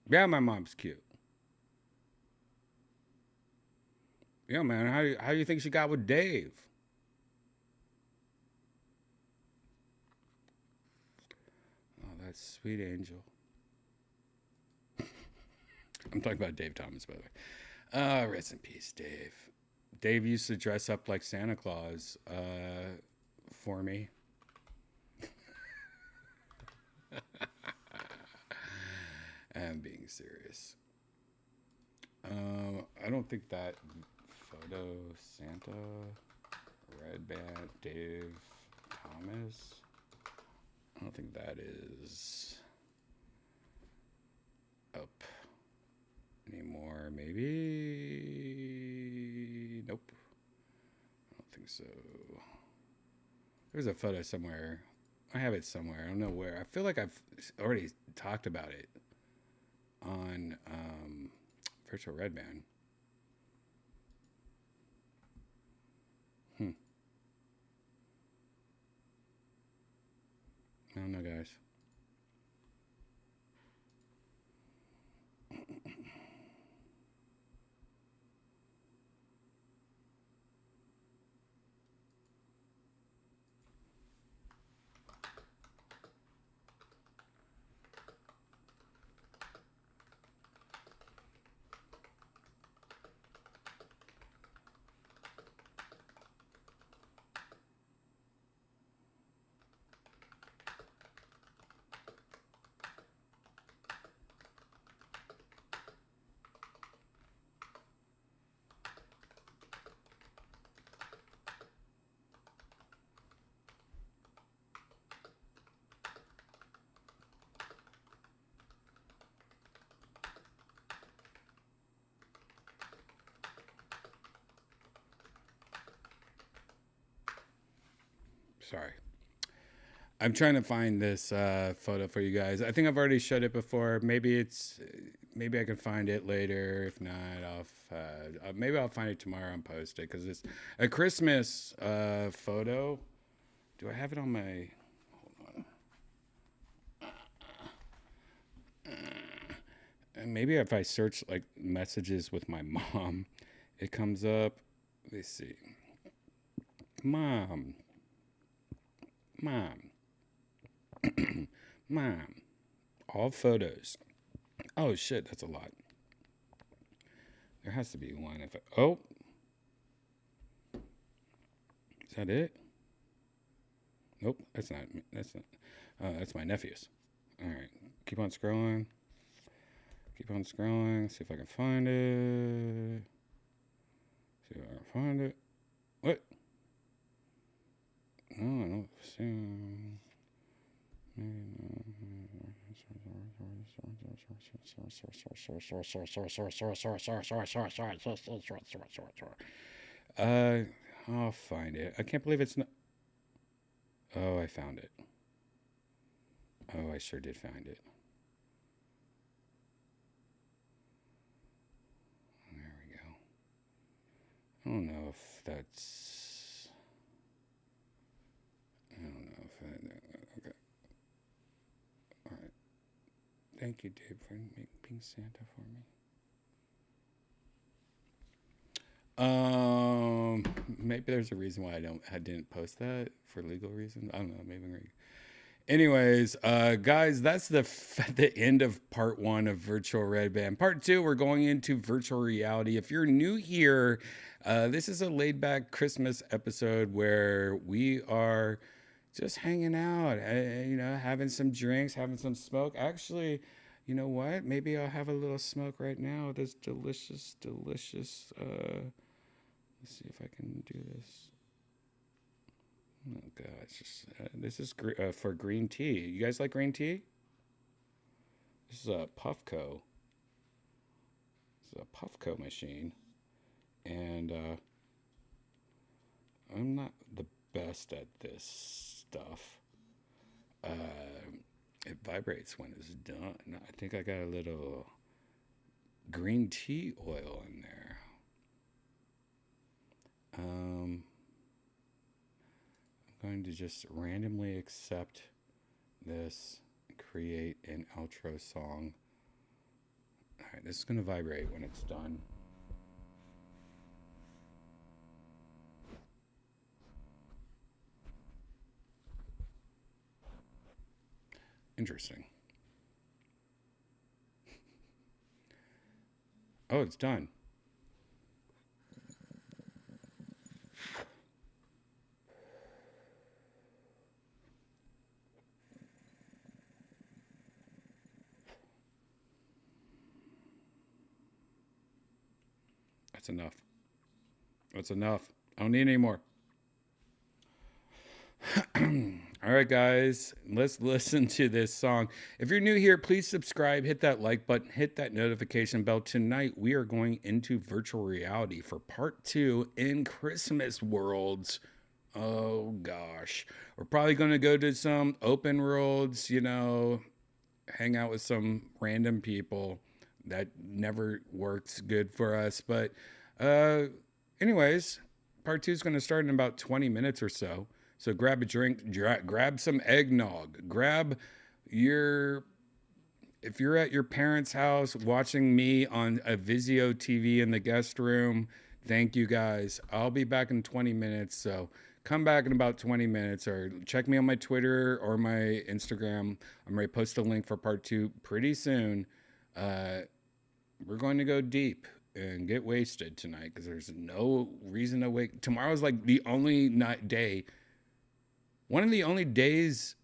Yeah, my mom's cute. Yeah, man, how do you think she got with Dave? Sweet angel. I'm talking about Dave Thomas, by the way. Rest in peace, Dave. Dave used to dress up like Santa Claus for me. I'm being serious. I don't think that photo, Santa, Redban, Dave Thomas, I don't think that is up anymore. Maybe. Nope. I don't think so. There's a photo somewhere. I have it somewhere. I don't know where. I feel like I've already talked about it on Virtual Redban. I don't know, guys. Sorry. I'm trying to find this photo for you guys. I think I've already showed it before. Maybe I can find it later. If not, maybe I'll find it tomorrow and post it because it's a Christmas photo. Do I have it on my? Hold on. And maybe if I search like messages with my mom, it comes up. Let's see. Mom. Mom. All photos. Oh shit, that's a lot. There has to be one. Oh. Is that it? Nope, that's not. That's my nephew's. All right, keep on scrolling. Keep on scrolling. See if I can find it. See if I can find it. What? No, I don't see. I'll find it. I can't believe it's not. Oh, I found it. Oh, I sure did find it. There we go. I don't know if that's. I don't know if okay. All right. Thank you, Dave, for being Santa for me. Maybe there's a reason why I didn't post that for legal reasons. I don't know. Maybe. Anyways, guys, that's the end of part 1 of Virtual Redban. Part 2, we're going into virtual reality. If you're new here, this is a laid back Christmas episode where we are just hanging out, having some drinks, having some smoke. Actually, you know what? Maybe I'll have a little smoke right now. This delicious. Let's see if I can do this. Oh gosh, this is for green tea. You guys like green tea? This is a Puffco. This is a Puffco machine, and I'm not the best at this stuff. It vibrates when it's done. I think I got a little green tea oil in there. I'm going to just randomly accept this and create an outro song. All right, this is going to vibrate when it's done. Interesting. Oh, it's done. That's enough. That's enough. I don't need any more. All right, guys, let's listen to this song. If you're new here, please subscribe, hit that like button, hit that notification bell. Tonight, we are going into virtual reality for part 2 in Christmas worlds. Oh, gosh. We're probably going to go to some open worlds, hang out with some random people. That never works good for us. But anyways, part 2 is going to start in about 20 minutes or so. So grab a drink, grab some eggnog, if you're at your parents' house watching me on a Vizio TV in the guest room, thank you guys. I'll be back in 20 minutes. So come back in about 20 minutes or check me on my Twitter or my Instagram. I'm ready to post a link for part 2 pretty soon. We're going to go deep and get wasted tonight because there's no reason to wait. Tomorrow's like the only day. One of the only days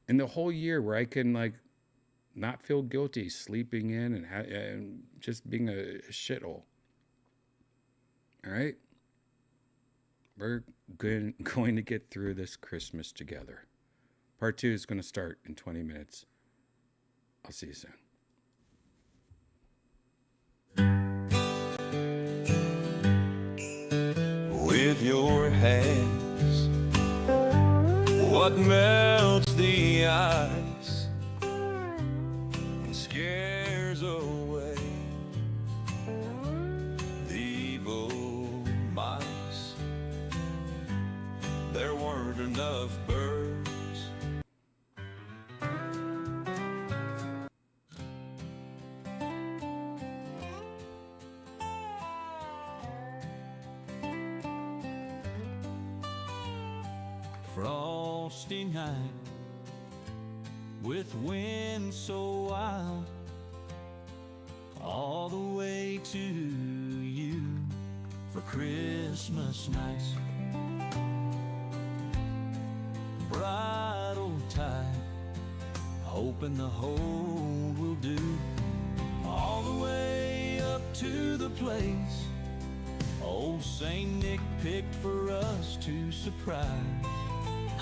in the whole year where I can not feel guilty sleeping in and just being a shithole. All right? We're going to get through this Christmas together. Part 2 is going to start in 20 minutes. I'll see you soon. With your hands what melts the ice and scares away the evil mice. There weren't enough birds. Frosty night with wind so wild, all the way to you for Christmas nights. Bridal tide, hoping the whole will do, all the way up to the place old Saint Nick picked for us to surprise.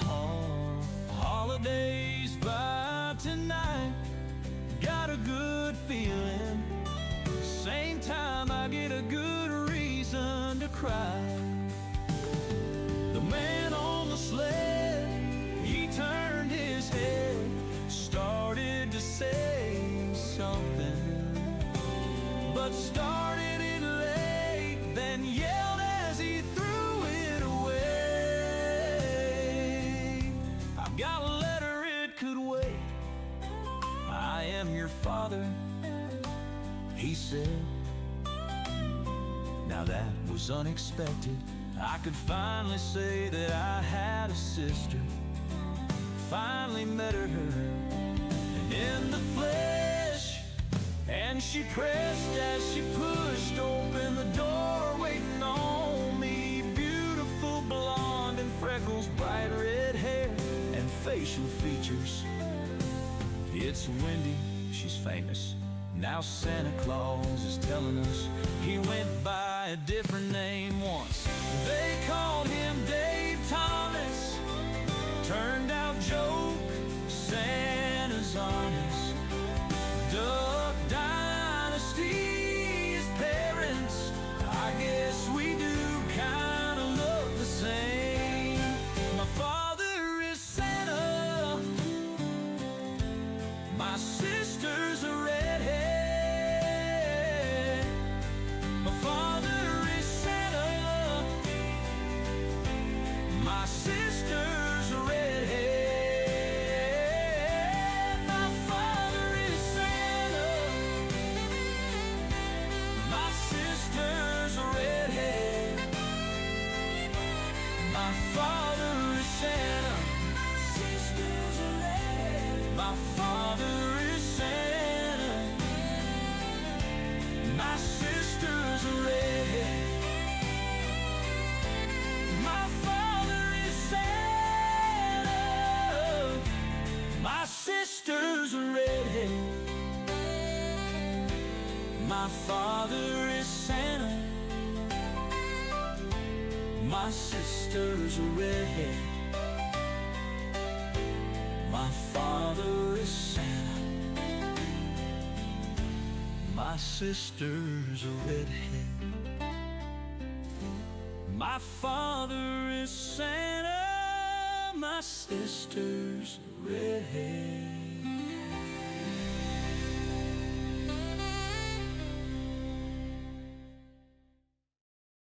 Oh, holidays by tonight, got a good feeling. Same time I get a good reason to cry. The man on the sled, he turned his head, started to say something, but started it late, then yelled as he threw it away. I've got a letter, it could wait. I am your father, he said. Now that was unexpected. I could finally say that I had a sister. Finally met her, and in the flesh. And she pressed as she pushed open the door, waiting on me. Beautiful blonde and freckles, bright red hair, and facial features. It's Wendy, she's famous. Now Santa Claus is telling us he went by a different name once. They called him Dave Thomas. Turned out joke, Santa's honest. Duck Dynasty, his parents, I guess we do kinda look the same. My father is Santa, my sister's a redhead. My father is Santa, my sister's a redhead. My father is Santa, my sister's a redhead. My father is Santa, sister's a redhead. My father is Santa, my sister's a redhead. My father is Santa, my sister's a redhead. My father is Santa, my sister's a redhead. My father is Santa, my sister's a redhead. My father is Santa, my sister's a redhead.